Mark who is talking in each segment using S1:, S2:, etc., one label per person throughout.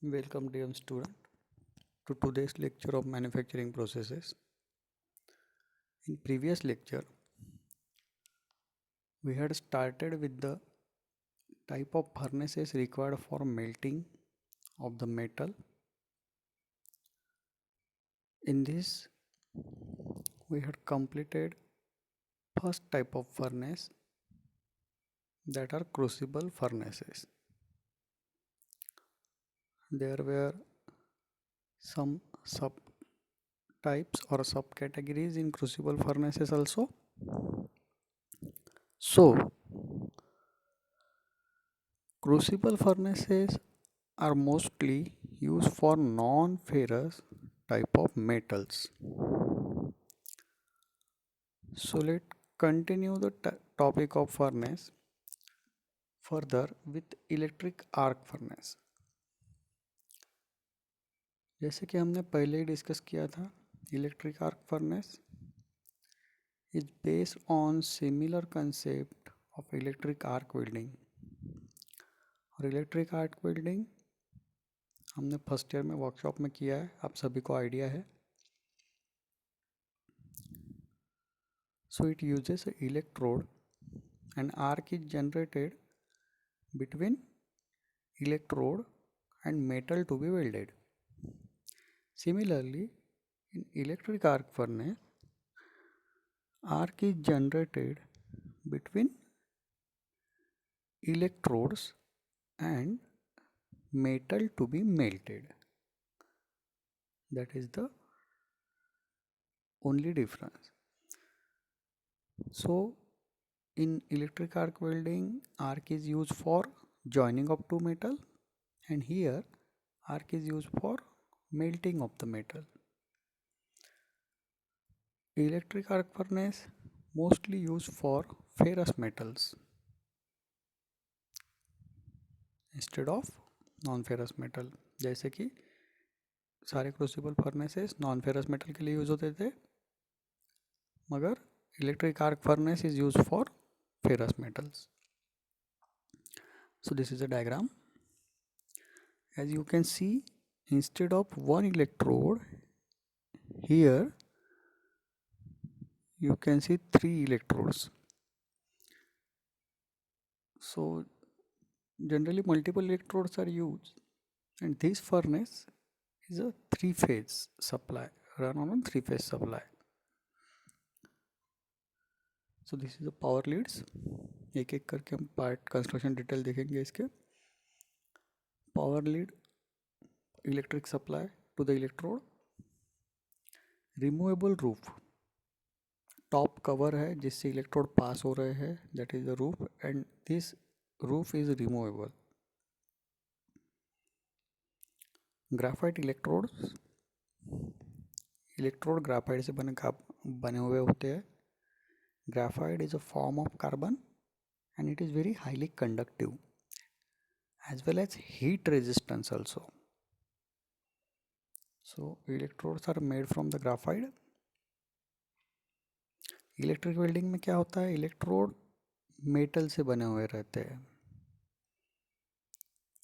S1: Welcome dear student to today's lecture of manufacturing processes. In previous lecture we had started with the type of furnaces required for melting of the metal. In this we had completed first type of furnace, that are crucible furnaces. There were some subtypes or subcategories in crucible furnaces also. So crucible furnaces are mostly used for non-ferrous type of metals. So let's continue the topic of furnace further with electric arc furnace. जैसे कि हमने पहले ही discuss किया था, electric arc furnace is based on similar concept of electric arc welding. और electric arc welding हमने first year में workshop में किया है, आप सभी को आइडिया है. So it uses an electrode and arc is generated between electrode and metal to be welded. Similarly, in electric arc furnace, arc is generated between electrodes and metal to be melted. That is the only difference. So in electric arc welding, arc is used for joining of two metal, and here arc is used for melting of the metal. Electric arc furnace mostly used for ferrous metals instead of non ferrous metal. जैसे कि सारे crucible furnaces non ferrous metal के लिए use होते थे, मगर electric arc furnace is use for ferrous metals. So this is a diagram. As you can see, instead of one electrode, here you can see three electrodes. So generally multiple electrodes are used, and this furnace is a three-phase supply, run on a three-phase supply. So this is the power leads. एक एक करके हम part construction detail देखेंगे इसके. Power lead, electric supply to the electrode. Removable roof, top cover है जिससे electrode pass हो रहे हैं, that is the roof, and this roof is removable. Graphite electrode, electrode graphite से बने हुए होते हैं. Graphite is a form of carbon and it is very highly conductive as well as heat resistance also. So electrodes are made from the graphite. Electric welding में क्या होता है, electrode metal से बने हुए रहते हैं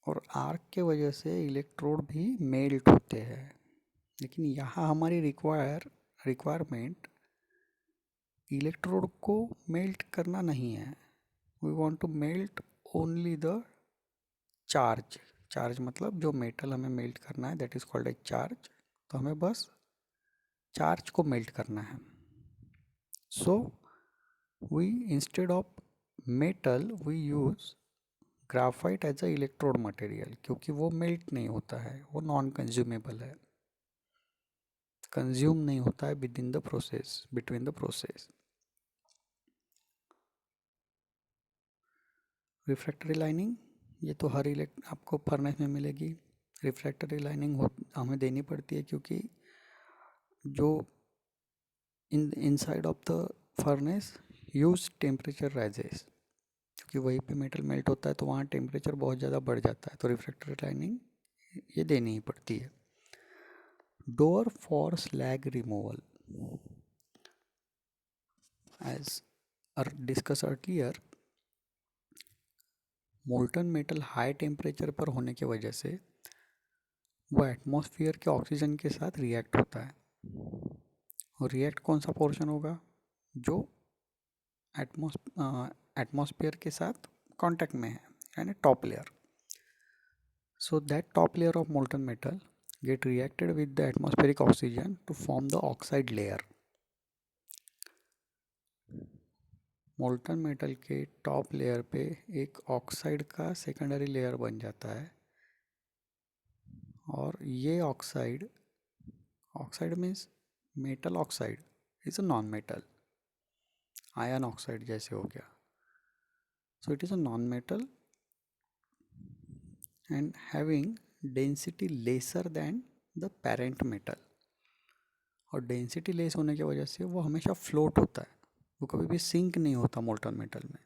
S1: और आर्क के वजह से इलेक्ट्रोड भी मेल्ट होते हैं. लेकिन यहाँ हमारी रिक्वायरमेंट इलेक्ट्रोड को मेल्ट करना नहीं है. We want to melt only the charge. Charge मतलब जो मेटल हमें मेल्ट करना है, that is called a charge. तो हमें बस चार्ज को मेल्ट करना है. So we instead of metal we use graphite as a electrode material, क्योंकि वो मेल्ट नहीं होता है, वो नॉन कंज्यूमेबल है, कंज्यूम नहीं होता है with in the process, between the process. Refractory lining, ये तो हर आपको फर्नेस में मिलेगी. रिफ्रैक्टरी लाइनिंग हमें देनी पड़ती है क्योंकि जो inside of the furnace huge temperature rises, क्योंकि वहीं पे मेटल मेल्ट होता है तो वहाँ टेम्परेचर बहुत ज़्यादा बढ़ जाता है, तो रिफ्रैक्टरी लाइनिंग ये देनी ही पड़ती है. Door for slag removal, as discuss earlier, molten metal high temperature पर होने की वजह से वो एटमॉस्फेयर के ऑक्सीजन के साथ रिएक्ट होता है। और रिएक्ट कौन सा पोर्शन होगा? जो एटमॉस्फेयर के साथ कांटेक्ट में है, यानी top layer. So that top layer of molten metal get reacted with the atmospheric oxygen to form the oxide layer. Molten metal के टॉप लेयर पे एक ऑक्साइड का सेकेंडरी लेयर बन जाता है, और ये oxide, oxide means metal oxide is a non metal, ion oxide जैसे हो गया. सो it is a non metal and having density lesser than the parent metal. और डेंसिटी लेस होने की वजह से वो हमेशा फ्लोट होता है, वो कभी भी सिंक नहीं होता मोल्टन मेटल में.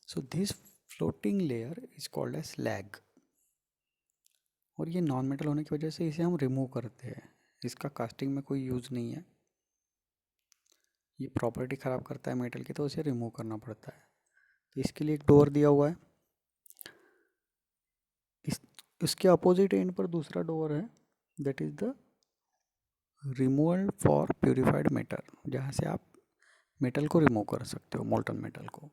S1: So this floating layer is called as slag. और ये नॉन मेटल होने की वजह से इसे हम रिमूव करते हैं, इसका कास्टिंग में कोई यूज़ नहीं है. ये प्रॉपर्टी ख़राब करता है मेटल की, तो उसे रिमूव करना पड़ता है. तो इसके लिए एक डोर दिया हुआ है. इसके अपोजिट एंड पर दूसरा डोर है, that is the removal for purified metal, जहाँ से आप मेटल को रिमूव कर सकते हो, मोल्टन मेटल को.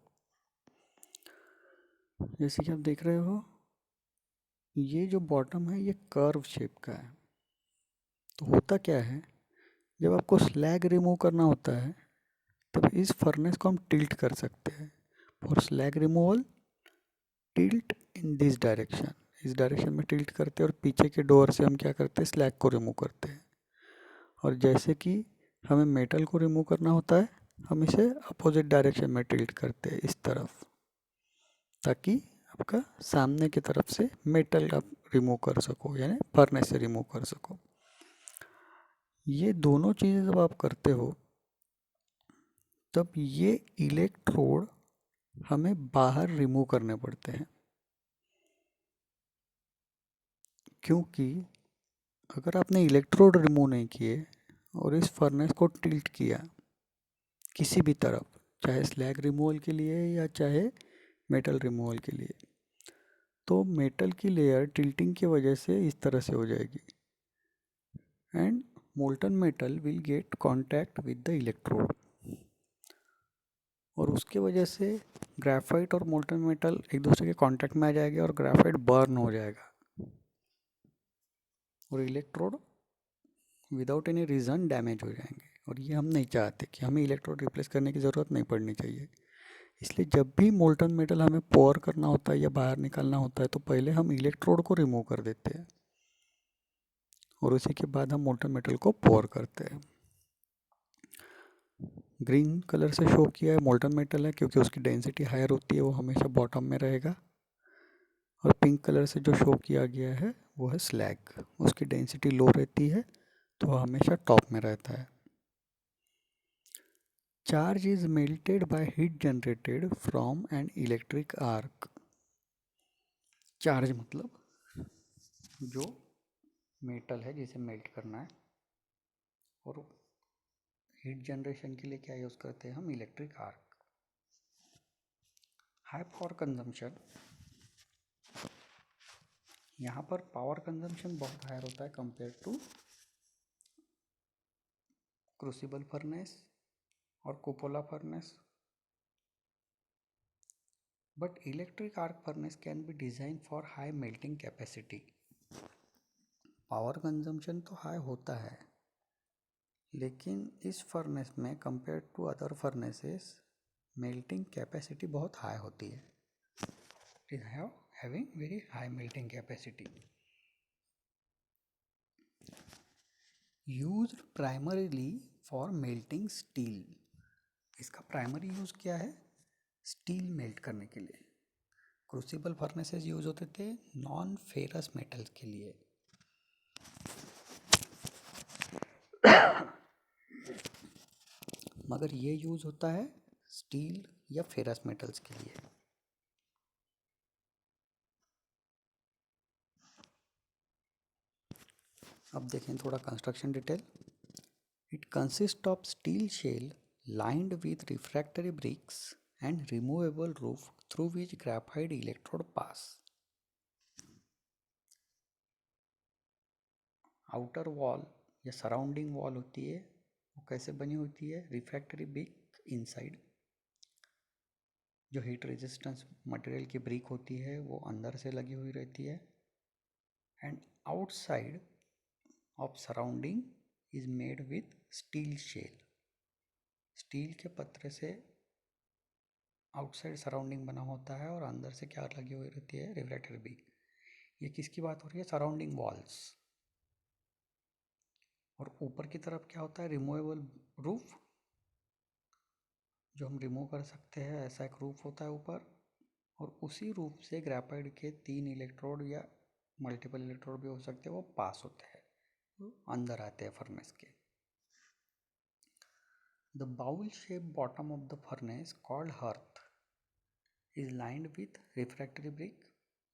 S1: जैसे कि आप देख रहे हो, ये जो बॉटम है ये कर्व शेप का है. तो होता क्या है, जब आपको स्लैग रिमूव करना होता है तब इस फर्नेस को हम टिल्ट कर सकते हैं. For slag removal tilt in this direction, इस डायरेक्शन में टिल्ट करते हैं, और पीछे के डोर से हम क्या करते हैं, स्लैग को रिमूव करते हैं. और जैसे कि हमें मेटल को रिमूव करना होता है, हम इसे अपोजिट डायरेक्शन में टिल्ट करते हैं इस तरफ, ताकि आपका सामने की तरफ से मेटल आप रिमूव कर सको, यानी फर्नेस से रिमूव कर सको. ये दोनों चीज़ें जब आप करते हो तब ये इलेक्ट्रोड हमें बाहर रिमूव करने पड़ते हैं, क्योंकि अगर आपने इलेक्ट्रोड रिमूव नहीं किए और इस फर्नेस को टिल्ट किया किसी भी तरफ, चाहे स्लैग रिमूवल के लिए या चाहे मेटल रिमूवल के लिए, तो मेटल की लेयर टिल्टिंग की वजह से इस तरह से हो जाएगी, and molten metal will get contact with the electrode. और उसके वजह से ग्रेफाइट और मोल्टन मेटल एक दूसरे के कांटेक्ट में आ जाएंगे और ग्रेफाइट बर्न हो जाएगा, और electrode without any reason damage हो जाएंगे. और ये हम नहीं चाहते कि हमें इलेक्ट्रोड रिप्लेस करने की ज़रूरत नहीं पड़नी चाहिए. इसलिए जब भी मोल्टन मेटल हमें पोर करना होता है या बाहर निकालना होता है, तो पहले हम इलेक्ट्रोड को रिमूव कर देते हैं, और उसी के बाद हम मोल्टन मेटल को पोर करते हैं. ग्रीन कलर से शो किया है मोल्टन मेटल है, क्योंकि उसकी डेंसिटी हायर होती है, वो हमेशा बॉटम में रहेगा. और पिंक कलर से जो शो किया गया है वो है स्लैग, उसकी डेंसिटी लो रहती है, तो वह हमेशा टॉप में रहता है. Charge is melted by heat generated from an electric arc. Charge मतलब जो मेटल है जिसे मेल्ट करना है, और हीट जनरेशन के लिए क्या यूज़ करते हैं हम, electric arc. High power consumption, यहाँ पर पावर कंजम्पशन बहुत हायर होता है कंपेयर टू क्रूसिबल फर्नेस और cupola furnace. But electric arc furnace can be design for high melting capacity. Power consumption तो हाई होता है, लेकिन इस फर्नेस में compare to other furnaces melting capacity बहुत हाई होती है. It is having very high melting capacity. Used primarily for melting steel. इसका प्राइमरी यूज़ क्या है, स्टील मेल्ट करने के लिए. क्रूसिबल फर्नेसेस यूज होते थे नॉन फेरस मेटल्स के लिए. मगर ये यूज़ होता है स्टील या फेरस मेटल्स के लिए. अब देखें थोड़ा construction detail. It consist of steel shell lined with refractory bricks and removable roof through which graphite electrode pass. Outer wall या सराउंडिंग वॉल होती है वो कैसे बनी होती है, रिफ्रैक्टरी ब्रिक इनसाइड, जो हीट रेजिस्टेंस मटेरियल की ब्रिक होती है वो अंदर से लगी हुई रहती है, and outside of surrounding is made with steel shell. Steel के पत्रे से आउटसाइड सराउंडिंग बना होता है और अंदर से क्या लगी हुई रहती है, रिफ्रैक्टरी ब्रिक। ये किसकी बात हो रही है, सराउंडिंग वॉल्स। और ऊपर की तरफ क्या होता है, रिमूवेबल रूफ, जो हम रिमूव कर सकते हैं, ऐसा एक रूफ होता है ऊपर। और उसी रूफ से ग्रेफाइट के 3 इलेक्ट्रोड या मल्टीपल इलेक्ट्रोड भी हो सकते हैं, वो पास होते हैं, वो अंदर आते हैं फर्नेस के। The bowl shape bottom of the furnace called hearth is lined with refractory brick.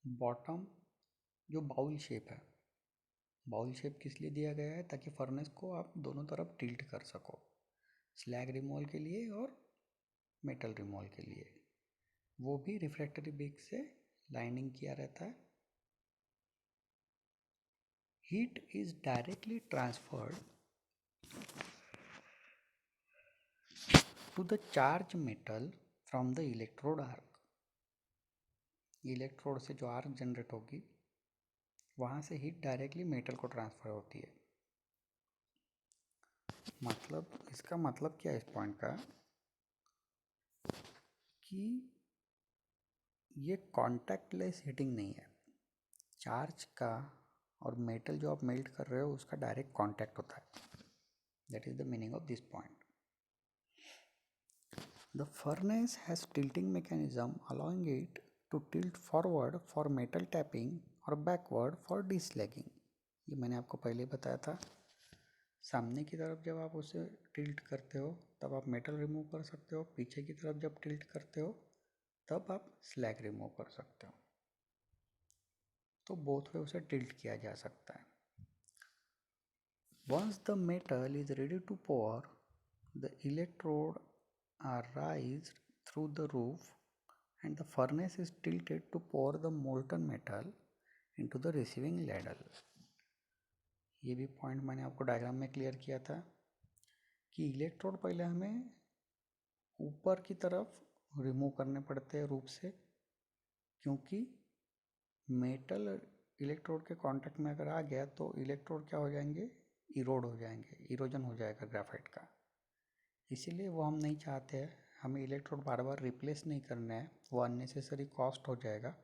S1: Bottom जो बाउल शेप है, बाउल शेप किस लिए दिया गया है, ताकि फर्नेस को आप दोनों तरफ टिल्ट कर सको, स्लैग रिमूवल के लिए और मेटल रिमूवल के लिए। वो भी रिफ्रैक्टरी ब्रिक से लाइनिंग किया रहता है। Heat is directly transferred to the charge metal from the electrode arc. Electrode से जो आर्क जनरेट होगी वहाँ से हीट डायरेक्टली मेटल को ट्रांसफ़र होती है। मतलब इसका मतलब क्या है इस पॉइंट का, कि ये कॉन्टैक्टलेस हीटिंग नहीं है। चार्ज का और मेटल जो आप मेल्ट कर रहे हो उसका डायरेक्ट कांटेक्ट होता है। That is the meaning of this point. The furnace has tilting mechanism allowing it to tilt forward for metal tapping और बैकवर्ड फॉर डिसलैगिंग। ये मैंने आपको पहले बताया था। सामने की तरफ जब आप उसे टिल्ट करते हो तब आप मेटल रिमूव कर सकते हो, पीछे की तरफ जब टिल्ट करते हो तब आप स्लैग रिमूव कर सकते हो। तो बोथ वे उसे टिल्ट किया जा सकता है। Once the metal is ready to pour, the electrode are raised through the roof and the furnace is tilted to pour the molten metal into the receiving ladle. ये भी point मैंने आपको diagram में clear किया था कि electrode पहले हमें ऊपर की तरफ रिमूव करने पड़ते हैं रूप से, क्योंकि मेटल इलेक्ट्रोड के कांटेक्ट में अगर आ गया तो इलेक्ट्रोड क्या हो जाएंगे, इरोड हो जाएंगे, इरोजन हो जाएगा ग्राफाइट का। इसीलिए वो हम नहीं चाहते हैं, हमें इलेक्ट्रोड बार बार रिप्लेस नहीं करना है, वो अननेसेसरी कॉस्ट हो जाएगा।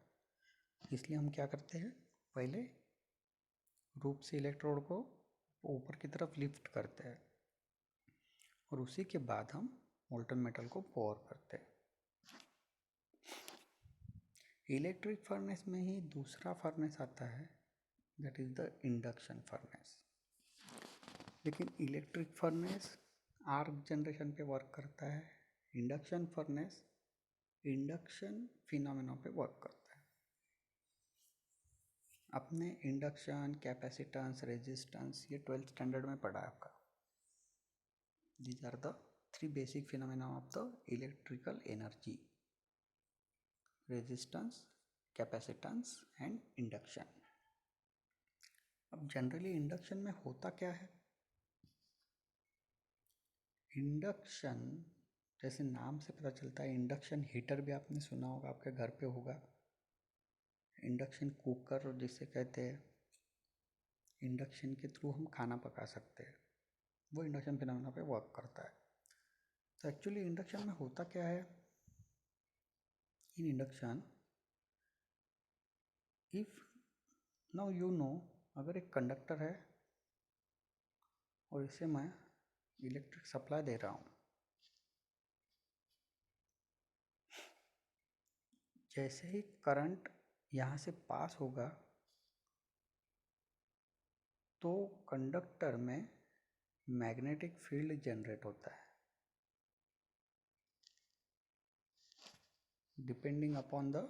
S1: इसलिए हम क्या करते हैं, पहले रूप से इलेक्ट्रोड को ऊपर की तरफ लिफ्ट करते हैं और उसी के बाद हम मोल्टन मेटल को पोर करते हैं। इलेक्ट्रिक फर्नेस में ही दूसरा फर्नेस आता है, that is the induction furnace. लेकिन इलेक्ट्रिक फर्नेस आर्क जनरेशन पे वर्क करता है, इंडक्शन फर्नेस इंडक्शन फिनोमेना पे वर्क करता है। अपने इंडक्शन, कैपेसिटेंस, रेजिस्टेंस ये 12th स्टैंडर्ड में पढ़ा है आपका। These are the 3 basic phenomena of the electrical energy: resistance, capacitance and induction. अब जनरली इंडक्शन में होता क्या है, इंडक्शन जैसे नाम से पता चलता है, इंडक्शन हीटर भी आपने सुना होगा, आपके घर पे होगा। इंडक्शन कुकर जिसे कहते हैं, इंडक्शन के थ्रू हम खाना पका सकते हैं, वो इंडक्शन फिनोमेना पे वर्क करता है। तो एक्चुअली इंडक्शन में होता क्या है, इन induction if now you know, अगर एक कंडक्टर है और इसे मैं इलेक्ट्रिक सप्लाई दे रहा हूँ, जैसे ही करंट यहाँ से पास होगा तो कंडक्टर में मैग्नेटिक फील्ड जनरेट होता है। Depending upon the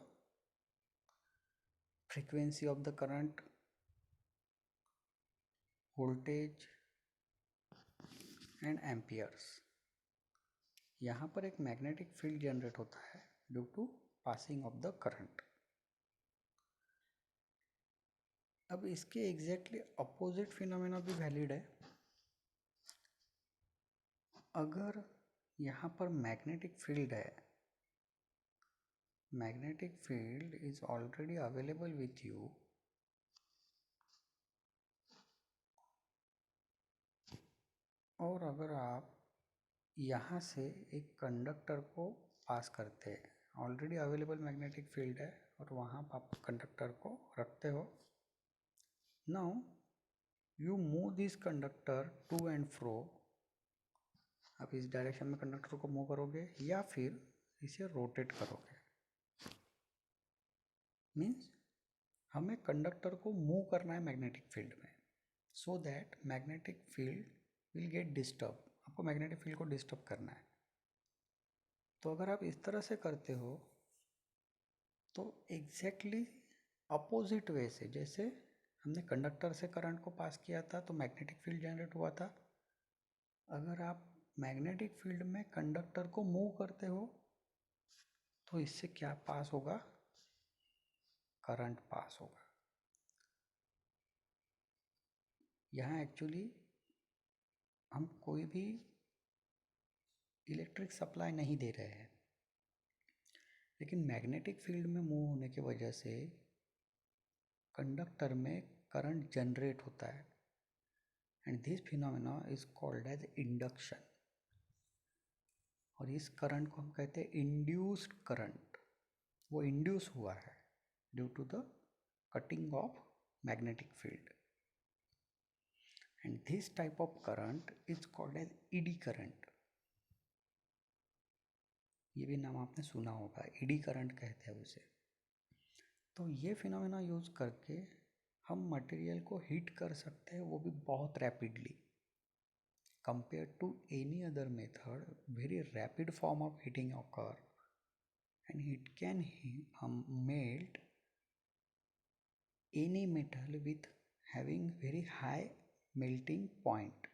S1: frequency of the current, voltage and amperes, यहाँ पर एक मैग्नेटिक फील्ड जनरेट होता है due to passing of the current. अब इसके एग्जैक्टली अपोजिट फिनोमेना भी वैलिड है। अगर यहाँ पर मैग्नेटिक फील्ड है, magnetic field is already available with you, और अगर आप यहाँ से एक कंडक्टर को पास करते हैं, ऑलरेडी अवेलेबल मैग्नेटिक फील्ड है और वहाँ पर आप कंडक्टर को रखते हो, now you move this conductor to and fro, आप इस डायरेक्शन में कंडक्टर को मूव करोगे या फिर इसे रोटेट करोगे। मीन्स हमें कंडक्टर को मूव करना है मैग्नेटिक फील्ड में, so that magnetic field will get disturb. आपको मैग्नेटिक फील्ड को डिस्टर्ब करना है। तो अगर आप इस तरह से करते हो तो एग्जैक्टली अपोजिट वे से, जैसे हमने कंडक्टर से करंट को पास किया था तो मैग्नेटिक फील्ड जनरेट हुआ था, अगर आप मैग्नेटिक फील्ड में कंडक्टर को मूव करते हो तो इससे क्या पास होगा, करंट पास होगा। यहाँ एक्चुअली हम कोई भी इलेक्ट्रिक सप्लाई नहीं दे रहे हैं, लेकिन मैग्नेटिक फील्ड में मूव होने की वजह से कंडक्टर में करंट जनरेट होता है, and this phenomena is called as induction. और इस करंट को हम कहते हैं इंड्यूस्ड करंट। वो इंड्यूस हुआ है due to the cutting of magnetic field, and this type of current is called as eddy current. ये भी नाम आपने सुना होगा, ईडी करंट कहते हैं उसे। तो ये फिनोमेना यूज करके हम मटेरियल को हीट कर सकते हैं, वो भी बहुत rapidly. Compared to any other method, very rapid form of heating occur, and it can melt any metal with having very high melting point।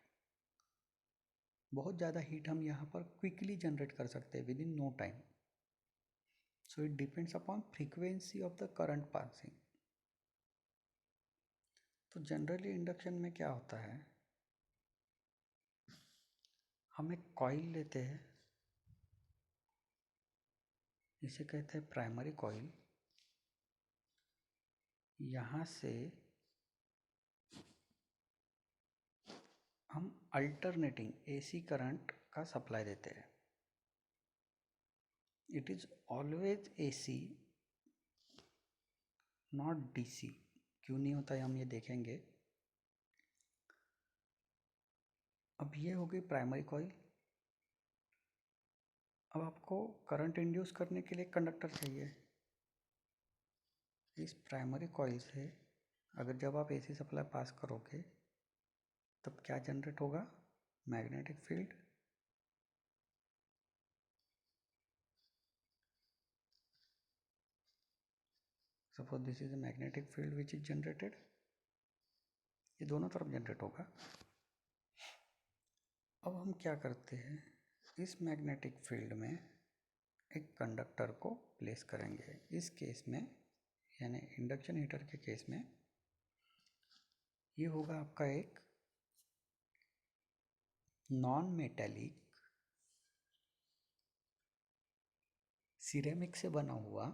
S1: बहुत ज़्यादा हीट हम यहाँ पर क्विकली जनरेट कर सकते हैं within no time. So it depends upon frequency of the current passing. तो generally induction में क्या होता है, हम एक कॉइल लेते हैं, इसे कहते हैं प्राइमरी कॉइल। यहाँ से हम अल्टरनेटिंग एसी करंट का सप्लाई देते हैं। It is always AC, not DC. क्यों नहीं होता है हम ये देखेंगे। अब ये हो गई प्राइमरी कॉइल। अब आपको करंट इंड्यूस करने के लिए कंडक्टर चाहिए। इस प्राइमरी कॉइल से अगर जब आप एसी सप्लाई पास करोगे तब क्या जनरेट होगा, magnetic field. Suppose this is a magnetic field which is generated, ये दोनों तरफ जनरेट होगा। अब हम क्या करते हैं, इस मैग्नेटिक फील्ड में एक कंडक्टर को प्लेस करेंगे। इस केस में यानी इंडक्शन हीटर के केस में ये होगा आपका एक नॉन मेटेलिक सिरेमिक से बना हुआ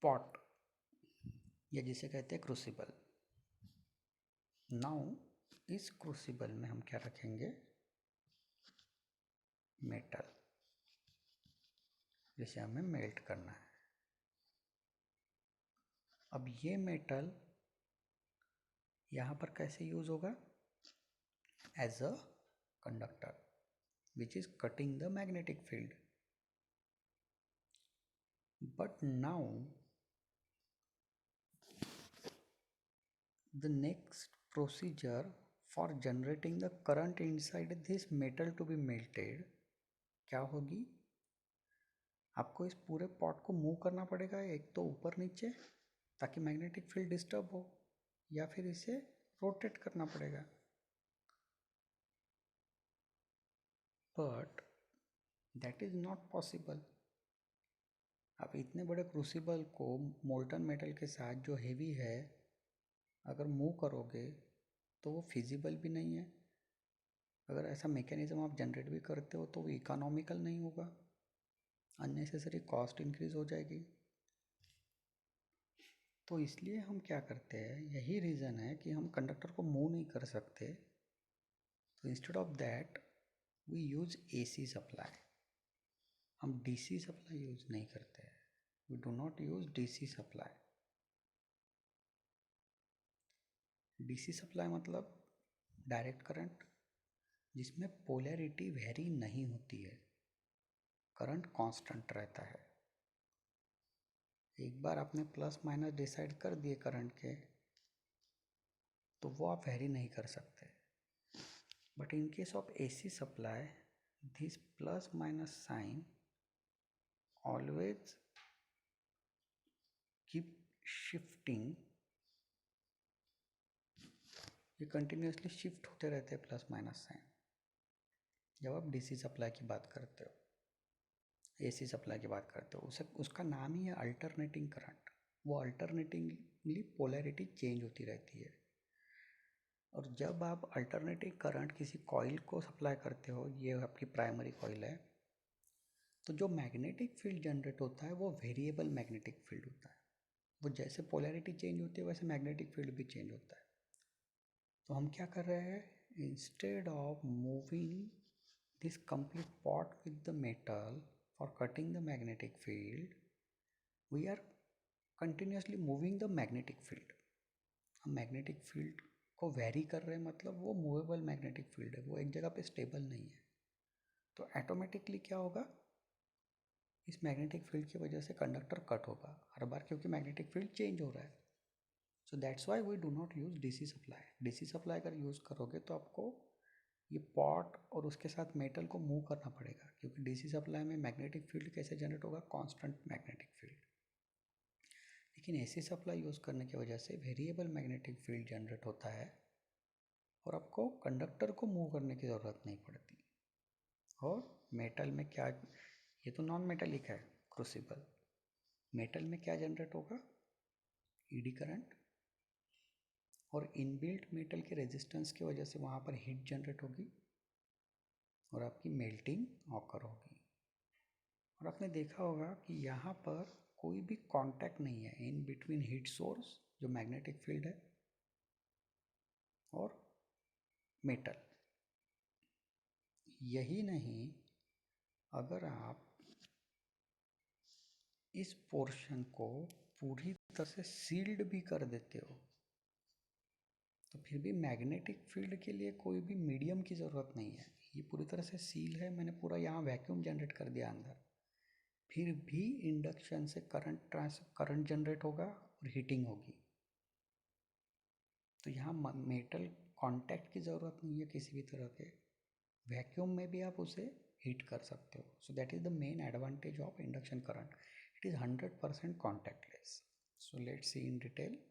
S1: पॉट, या जिसे कहते हैं क्रूसिबल। नाउ इस क्रूसिबल में हम क्या रखेंगे, मेटल, जिसे हमें मेल्ट करना है। अब ये मेटल यहाँ पर कैसे यूज होगा, as a conductor which is cutting the magnetic field. But now the next procedure for generating the current inside this metal to be melted क्या होगी, आपको इस पूरे पॉट को मूव करना पड़ेगा, एक तो ऊपर नीचे ताकि मैग्नेटिक फील्ड डिस्टर्ब हो, या फिर इसे रोटेट करना पड़ेगा। But that is not possible. आप इतने बड़े क्रूसिबल को मोल्टन मेटल के साथ जो हेवी है अगर मूव करोगे तो वो फिजिबल भी नहीं है। अगर ऐसा मैकेनिज्म आप जनरेट भी करते हो तो वो इकोनॉमिकल नहीं होगा, अननेसेसरी कॉस्ट इंक्रीज हो जाएगी। तो इसलिए हम क्या करते हैं, यही रीज़न है कि हम कंडक्टर को मूव नहीं कर सकते। तो instead of that we use AC supply. हम डीसी सप्लाई यूज़ नहीं करते हैं। We do not use DC supply. DC supply मतलब डायरेक्ट करंट, जिसमें पोलैरिटी वेरी नहीं होती है, करंट कांस्टेंट रहता है। एक बार आपने प्लस माइनस डिसाइड कर दिए करंट के, तो वो आप वेरी नहीं कर सकते। But in case of AC supply, this plus minus sign always keep shifting. ये कंटिन्यूसली शिफ्ट होते रहते हैं प्लस माइनस साइन, जब आप डीसी सप्लाई की बात करते हो, एसी सप्लाई की बात करते हो। उसे उसका नाम ही है अल्टरनेटिंग करंट। वो अल्टरनेटिंगली पोलैरिटी चेंज होती रहती है। और जब आप अल्टरनेटिंग करंट किसी कॉइल को सप्लाई करते हो, ये आपकी प्राइमरी कॉइल है, तो जो मैग्नेटिक फील्ड जनरेट होता है वो वेरिएबल मैग्नेटिक फील्ड होता है। वो जैसे पोलैरिटी चेंज होती है वैसे मैग्नेटिक फील्ड भी चेंज होता है। तो हम क्या कर रहे हैं, instead of moving this complete pot with the metal for cutting the magnetic field, we are continuously moving the magnetic field. हम मैग्नेटिक फील्ड को वेरी कर रहे हैं, मतलब वो मूवेबल मैग्नेटिक फील्ड है, वो एक जगह पे स्टेबल नहीं है। तो ऑटोमेटिकली क्या होगा, इस मैग्नेटिक फील्ड की वजह से कंडक्टर कट होगा हर बार, क्योंकि मैग्नेटिक फील्ड चेंज हो रहा है। So that's why we do not use DC supply. DC supply अगर यूज़ करोगे तो आपको ये पॉट और उसके साथ मेटल को मूव करना पड़ेगा, क्योंकि डीसी सप्लाई में मैग्नेटिक फील्ड कैसे जनरेट होगा, कांस्टेंट मैग्नेटिक फील्ड। लेकिन एसी सप्लाई यूज़ करने की वजह से वेरिएबल मैग्नेटिक फील्ड जनरेट होता है और आपको कंडक्टर को मूव करने की ज़रूरत नहीं पड़ती। और मेटल में क्या, ये तो नॉन मेटेलिक है क्रूसिबल, मेटल में क्या जनरेट होगा, ईडी करंट, और इनबिल्ट मेटल के रेजिस्टेंस की वजह से वहाँ पर हीट जनरेट होगी और आपकी मेल्टिंग ऑकर होगी। और आपने देखा होगा कि यहाँ पर कोई भी कांटेक्ट नहीं है इन बिटवीन हीट सोर्स जो मैग्नेटिक फील्ड है और मेटल। यही नहीं, अगर आप इस पोर्शन को पूरी तरह से सील्ड भी कर देते हो, तो फिर भी मैग्नेटिक फील्ड के लिए कोई भी मीडियम की ज़रूरत नहीं है। ये पूरी तरह से सील है, मैंने पूरा यहाँ वैक्यूम जनरेट कर दिया अंदर, फिर भी इंडक्शन से करंट जनरेट होगा और हीटिंग होगी। तो यहाँ मेटल कांटेक्ट की ज़रूरत नहीं है किसी भी तरह के, वैक्यूम में भी आप उसे हीट कर सकते हो। So that is the main advantage of induction current, it is 100% contactless. So let's see in detail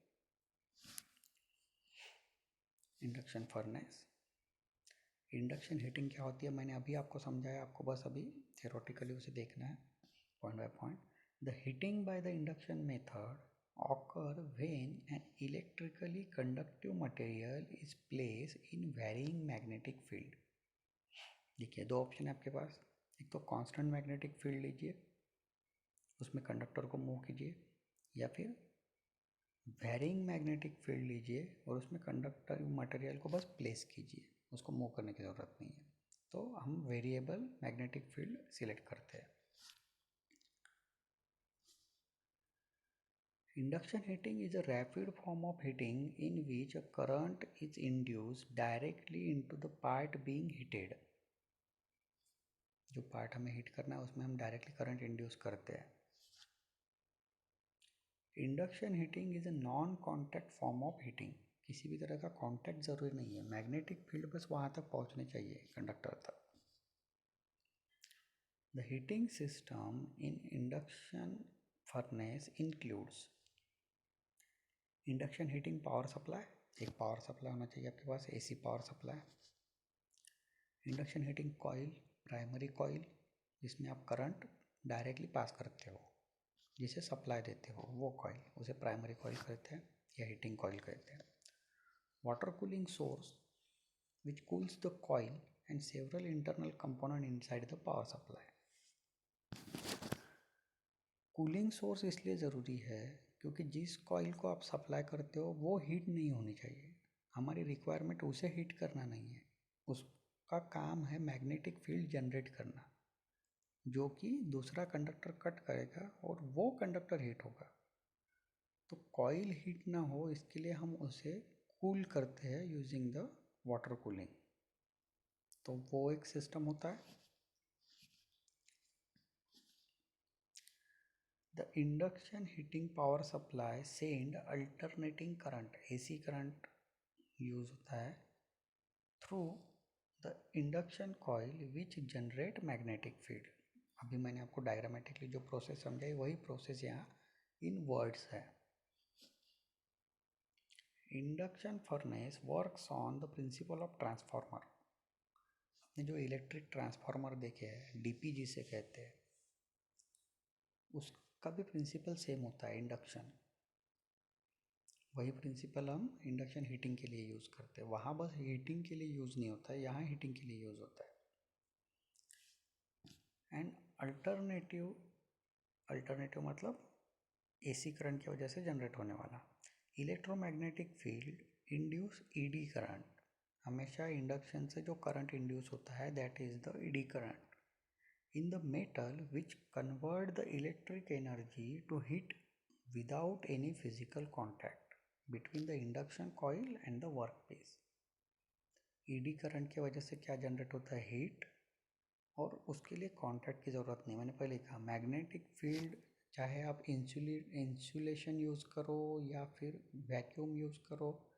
S1: induction furnace. Induction heating क्या होती है मैंने अभी आपको समझाया, आपको बस अभी थियोरेटिकली उसे देखना है point by point. The heating by the induction method occur when an electrically conductive material is placed in varying magnetic field। देखिए दो ऑप्शन है आपके पास, एक तो कांस्टेंट मैग्नेटिक फील्ड लीजिए, उसमें कंडक्टर को मूव कीजिए, या फिर वेरिंग मैग्नेटिक फील्ड लीजिए और उसमें कंडक्टर मटेरियल को बस प्लेस कीजिए, उसको मूव करने की ज़रूरत नहीं है। तो हम वेरिएबल मैग्नेटिक फील्ड सिलेक्ट करते हैं। Induction heating is a rapid form of heating in which a current is induced directly into the part being heated। जो पार्ट हमें हीट करना है उसमें हम डायरेक्टली करंट इंड्यूस करते हैं। Induction heating is a non contact form of heating. किसी भी तरह का कॉन्टैक्ट ज़रूरी नहीं है, मैग्नेटिक फील्ड बस वहाँ तक पहुँचनी चाहिए, कंडक्टर तक। The heating system in induction furnace includes induction heating power supply, एक पावर सप्लाई होना चाहिए आपके पास, AC power supply. Induction heating coil, primary coil जिसमें आप करंट डायरेक्टली पास करते हो, जिसे सप्लाई देते हो, वो कॉइल, उसे प्राइमरी कॉइल कहते हैं या हीटिंग कॉइल कहते हैं। water cooling source which cools the coil and several internal component inside the power supply. Cooling source इसलिए ज़रूरी है क्योंकि जिस कॉइल को आप सप्लाई करते हो वो हीट नहीं होनी चाहिए. हमारी रिक्वायरमेंट उसे हीट करना नहीं है, उसका काम है मैग्नेटिक फील्ड जनरेट करना, जो कि दूसरा कंडक्टर कट करेगा और वो कंडक्टर हीट होगा. तो कॉइल हीट ना हो इसके लिए हम उसे कूल करते हैं यूजिंग द वाटर कूलिंग. तो वो एक सिस्टम होता है. The induction heating power supply send alternating current, AC current use होता है through the induction coil which generate magnetic field. अभी मैंने आपको डायग्रामेटिकली जो प्रोसेस समझाई वही प्रोसेस यहाँ इन वर्ड्स है. Induction furnace works on the principle of transformer. आपने जो इलेक्ट्रिक ट्रांसफार्मर देखे हैं, DP जिसे कहते हैं, उसका भी प्रिंसिपल सेम होता है, इंडक्शन. वही प्रिंसिपल हम इंडक्शन हीटिंग के लिए यूज़ करते हैं. वहाँ बस हीटिंग के लिए यूज़ नहीं होता है, यहाँ हीटिंग के लिए यूज़ होता है. एंड अल्टरनेटिव मतलब AC करंट की वजह से जनरेट होने वाला. Electromagnetic field induce ED current. हमेशा इंडक्शन से जो करंट इंड्यूस होता है that is the ED current in the metal which convert the electric energy to heat without any physical contact between the induction coil and the workpiece. ED current की वजह से क्या generate होता है, heat, और उसके लिए कॉन्टैक्ट की ज़रूरत नहीं. मैंने पहले कहा मैग्नेटिक फील्ड चाहे आप इंसुलेशन यूज़ करो या फिर वैक्यूम यूज़ करो,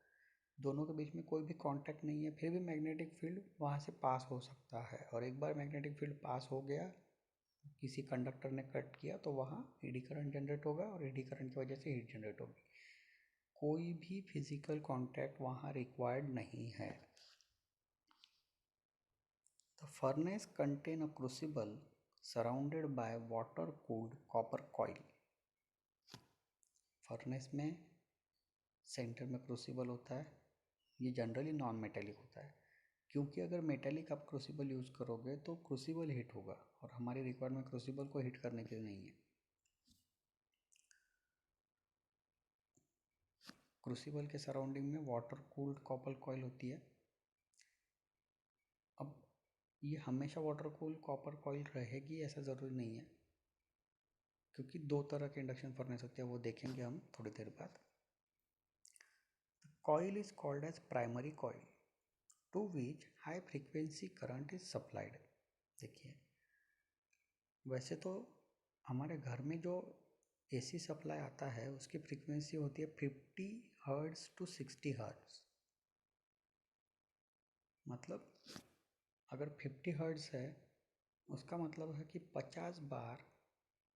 S1: दोनों के बीच में कोई भी कांटेक्ट नहीं है, फिर भी मैग्नेटिक फील्ड वहाँ से पास हो सकता है. और एक बार मैग्नेटिक फील्ड पास हो गया, किसी कंडक्टर ने कट किया, तो वहाँ ED करंट जनरेट होगा और ED करंट की वजह से हीट जनरेट होगी. कोई भी फिजिकल कांटेक्ट वहाँ रिक्वायर्ड नहीं है. The furnace contain a crucible surrounded by water cooled copper coil. Furnace में सेंटर में क्रूसिबल होता है. ये जनरली नॉन मेटेलिक होता है, क्योंकि अगर मेटेलिक आप क्रूसिबल यूज़ करोगे तो क्रूसिबल हीट होगा, और हमारी रिक्वायरमेंट क्रूसिबल को हीट करने के लिए नहीं है. क्रूसिबल के सराउंडिंग में वाटर कूल्ड कॉपर कॉइल होती है. अब ये हमेशा वाटर कूल्ड कॉपर कॉइल रहेगी ऐसा ज़रूरी नहीं है, क्योंकि दो तरह के इंडक्शन फर्नेस होते हैं, वो देखेंगे हम थोड़ी देर बाद. Coil is called as primary coil to which high frequency current is supplied. देखिए, वैसे तो हमारे घर में जो AC सप्लाई आता है उसकी फ्रीक्वेंसी होती है 50 हर्ट्ज टू 60 हर्ट्ज. मतलब अगर 50 हर्ट्ज है उसका मतलब है कि 50 बार,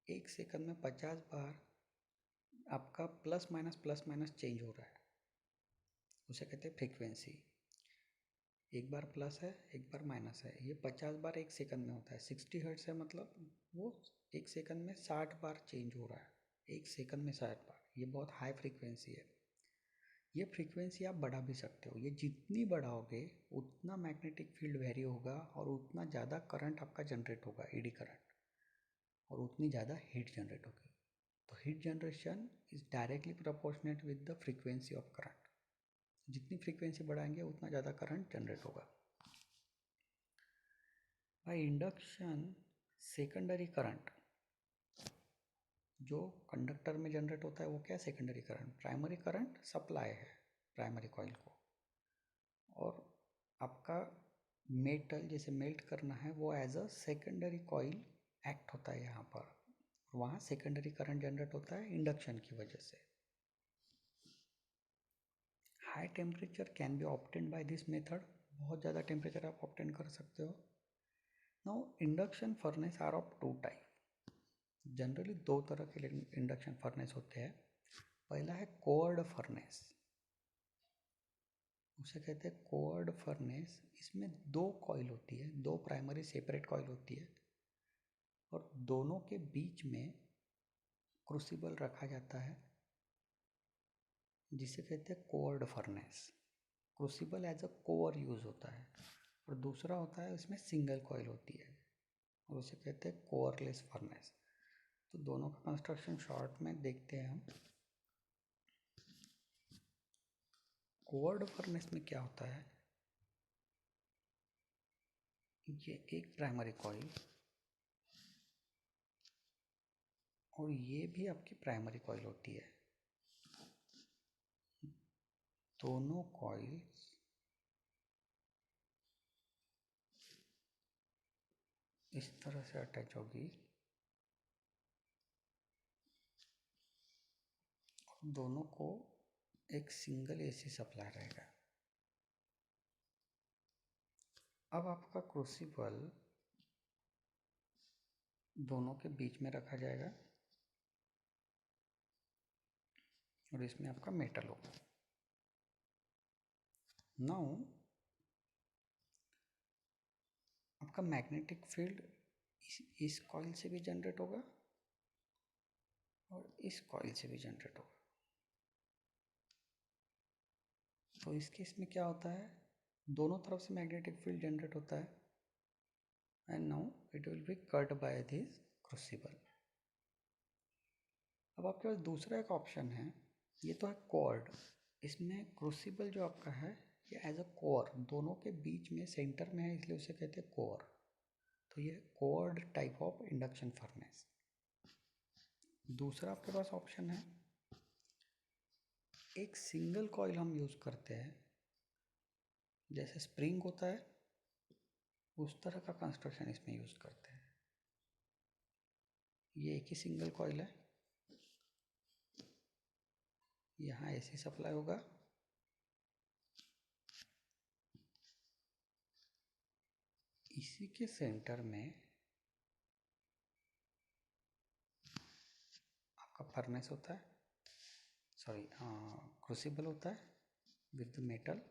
S1: एक सेकंड में 50 बार आपका प्लस माइनस चेंज हो रहा है, उसे कहते हैं फ्रीक्वेंसी. एक बार प्लस है एक बार माइनस है, ये 50 बार एक सेकंड में होता है. 60 हर्ट्ज है मतलब वो एक सेकंड में 60 बार चेंज हो रहा है, एक सेकंड में 60 बार. ये बहुत हाई फ्रीक्वेंसी है. ये फ्रीक्वेंसी आप बढ़ा भी सकते हो. ये जितनी बढ़ाओगे उतना मैग्नेटिक फील्ड वेरी होगा और उतना ज़्यादा करंट आपका जनरेट होगा, ED करंट, और उतनी ज़्यादा हीट जनरेट होगी. तो heat generation is directly proportionate with the frequency of current. जितनी फ्रीक्वेंसी बढ़ाएंगे उतना ज़्यादा करंट जनरेट होगा. बाय इंडक्शन सेकेंडरी करंट जो कंडक्टर में जनरेट होता है वो क्या है, secondary current. Primary current supply है प्राइमरी कॉइल को, और आपका मेटल जैसे मेल्ट करना है वो as a secondary coil act होता है यहाँ पर. वहाँ सेकेंडरी करंट जनरेट होता है इंडक्शन की वजह से. High temperature can be obtained by this method. बहुत ज़्यादा टेम्परेचर आप ऑब्टेन कर सकते हो. Now induction furnace are of two type. Generally दो तरह के इंडक्शन फर्नेस होते हैं. पहला है कोअर्ड फर्नेस, उसे कहते हैं कोअर्ड फर्नेस. इसमें दो कॉइल होती है, दो प्राइमरी सेपरेट कॉइल होती है, और दोनों के बीच में क्रूसिबल रखा जाता है जिसे कहते हैं cored furnace. Crucible as a core use होता है, और दूसरा होता है उसमें सिंगल कॉइल होती है और उसे कहते हैं कोरलेस फर्नेस। तो दोनों का कंस्ट्रक्शन शॉर्ट में देखते हैं हम। कोवर्ड फर्नेस में क्या होता है, ये एक प्राइमरी कॉइल और ये भी आपकी प्राइमरी कॉइल होती है। दोनों कॉइल इस तरह से अटैच होगी और दोनों को एक सिंगल एसी सप्लाई रहेगा। अब आपका क्रूसिबल दोनों के बीच में रखा जाएगा और इसमें आपका मेटल होगा। नाउ आपका मैग्नेटिक फील्ड इस कॉइल से भी जनरेट होगा और इस कॉइल से भी जनरेट होगा। तो इस केस में क्या होता है, दोनों तरफ से मैग्नेटिक फील्ड जनरेट होता है and now it will be cut by this crucible. अब आपके पास दूसरा एक ऑप्शन है, ये तो है कॉर्ड। इसमें क्रूसिबल जो आपका है ये एज अ कोर दोनों के बीच में सेंटर में है, इसलिए उसे कहते हैं कोर। तो ये cored type of induction furnace. दूसरा आपके पास ऑप्शन है, एक सिंगल कॉइल हम यूज़ करते हैं, जैसे स्प्रिंग होता है उस तरह का कंस्ट्रक्शन इसमें यूज़ करते हैं। ये एक ही सिंगल कॉइल है, यहाँ एसी सप्लाई होगा, इसी के सेंटर में आपका फर्नेस होता है, सॉरी क्रूसिबल होता है विद मेटल।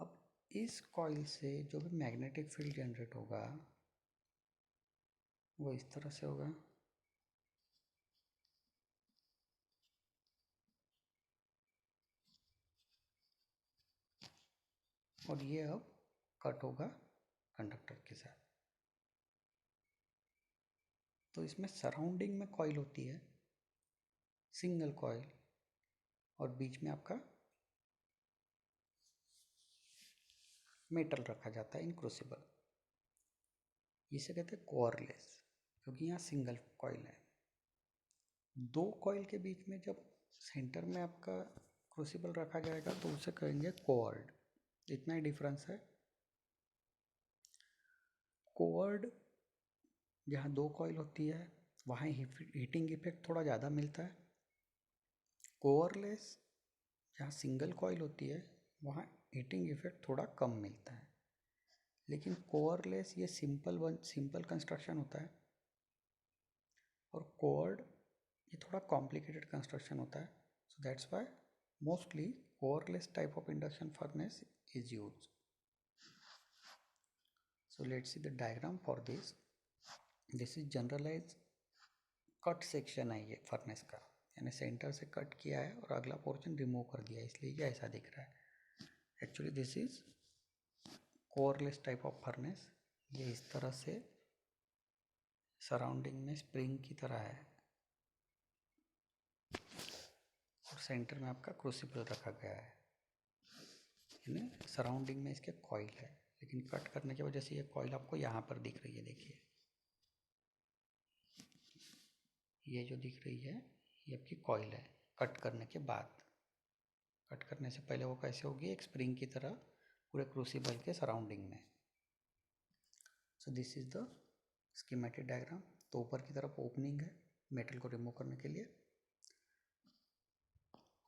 S1: अब इस कॉइल से जो भी मैग्नेटिक फील्ड जनरेट होगा वो इस तरह से होगा और ये अब कट होगा कंडक्टर के साथ। तो इसमें सराउंडिंग में कॉइल होती है सिंगल कॉइल और बीच में आपका मेटल रखा जाता है इन क्रूसिबल। इसे कहते हैं कोरलेस क्योंकि यहाँ सिंगल कॉइल है। दो कॉइल के बीच में जब सेंटर में आपका क्रूसिबल रखा जाएगा तो उसे कहेंगे कोवर्ड। इतना ही डिफरेंस है। कोवर्ड जहाँ दो कॉइल होती है वहाँ हीटिंग इफेक्ट थोड़ा ज़्यादा मिलता है। कोवरलेस जहाँ सिंगल कॉइल होती है वहाँ हीटिंग इफेक्ट थोड़ा कम मिलता है। लेकिन कोवरलेस ये सिंपल कंस्ट्रक्शन होता है और कोवर्ड ये थोड़ा कॉम्प्लिकेटेड कंस्ट्रक्शन होता है। So that's why mostly coreless type of induction furnace is use. So let's see the diagram for this. This is generalized cut section है ये फर्नेस का, यानी सेंटर से कट किया है और अगला पोर्शन रिमूव कर दिया है, इसलिए ये ऐसा दिख रहा है। Actually this is coreless type of furnace. ये इस तरह से सराउंडिंग में स्प्रिंग की तरह है और सेंटर में आपका क्रूसिबल रखा गया है, यानी सराउंडिंग में इसके कॉइल है। लेकिन कट करने की वजह से ये कॉइल आपको यहाँ पर दिख रही है, देखिए ये जो दिख रही है ये आपकी कॉइल है। कट करने के बाद, कट करने से पहले वो कैसे होगी, एक स्प्रिंग की तरह पूरे क्रूसिबल के सराउंडिंग में। So this is the schematic diagram. तो ऊपर की तरफ ओपनिंग है मेटल को रिमूव करने के लिए,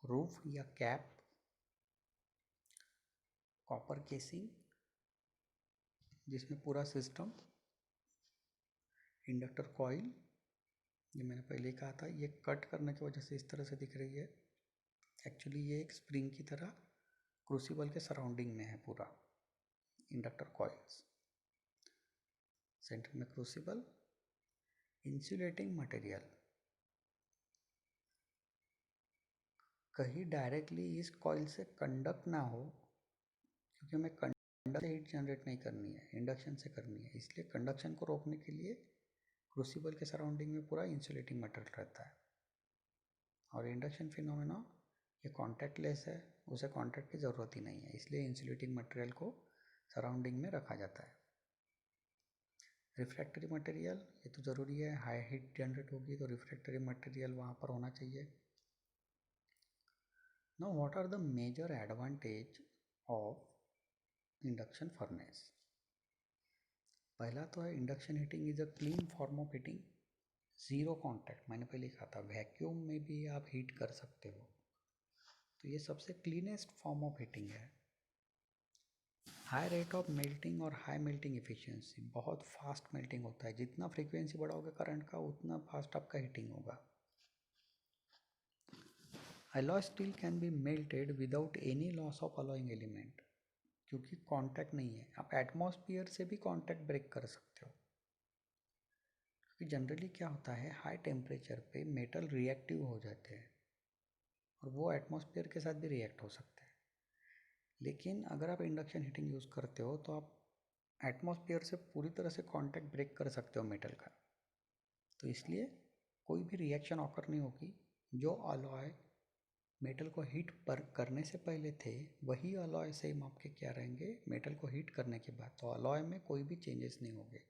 S1: रूफ या कैप, कॉपर केसिंग जिसमें पूरा सिस्टम, इंडक्टर कॉइल, ये मैंने पहले ही कहा था ये कट करने की वजह से इस तरह से दिख रही है। एक्चुअली ये एक स्प्रिंग की तरह क्रूसिबल के सराउंडिंग में है पूरा इंडक्टर कॉइल्स। सेंटर में क्रूसिबल, इंसुलेटिंग मटेरियल, कहीं डायरेक्टली इस कॉइल से कंडक्ट ना हो, क्योंकि हमें कंडक्ट से हीट जनरेट नहीं करनी है, इंडक्शन से करनी है। इसलिए कंडक्शन को रोकने के लिए क्रूसिबल के सराउंडिंग में पूरा इंसुलेटिंग मटेरियल रहता है। और इंडक्शन फिनोमेना ये कॉन्टैक्टलेस है, उसे कॉन्टैक्ट की ज़रूरत ही नहीं है, इसलिए इंसुलेटिंग मटेरियल को सराउंडिंग में रखा जाता है। रिफ्रैक्टरी मटेरियल, ये तो ज़रूरी है, हाई हीट जनरेट होगी तो रिफ्रैक्टरी मटेरियल वहाँ पर होना चाहिए। Now what are the major advantage of induction furnace? पहला तो है induction heating is a clean form of heating, zero contact. मैंने पहले कहा था वैक्यूम में भी आप हीट कर सकते हो, तो ये सबसे क्लीनेस्ट फॉर्म ऑफ हीटिंग है। हाई रेट ऑफ मेल्टिंग और हाई मेल्टिंग एफिशिएंसी, बहुत फास्ट मेल्टिंग होता है, जितना फ्रीक्वेंसी बढ़ाओगे करंट का उतना फास्ट आपका हीटिंग होगा। alloy steel can be melted without any loss of alloying element, क्योंकि कांटेक्ट नहीं है। आप एटमॉस्फेयर से भी कांटेक्ट ब्रेक कर सकते हो, क्योंकि जनरली क्या होता है हाई टेम्परेचर पे मेटल रिएक्टिव हो जाते हैं और वो एटमॉस्फेयर के साथ भी रिएक्ट हो सकते हैं। लेकिन अगर आप इंडक्शन हीटिंग यूज़ करते हो तो आप एटमॉस्फेयर से पूरी तरह से कांटेक्ट ब्रेक कर सकते हो मेटल का, तो इसलिए कोई भी रिएक्शन ऑकर नहीं होगी। जो अलॉय मेटल को हीट पर करने से पहले थे वही अलॉय सेम आपके क्या रहेंगे मेटल को हीट करने के बाद, तो अलॉय में कोई भी चेंजेस नहीं होंगे।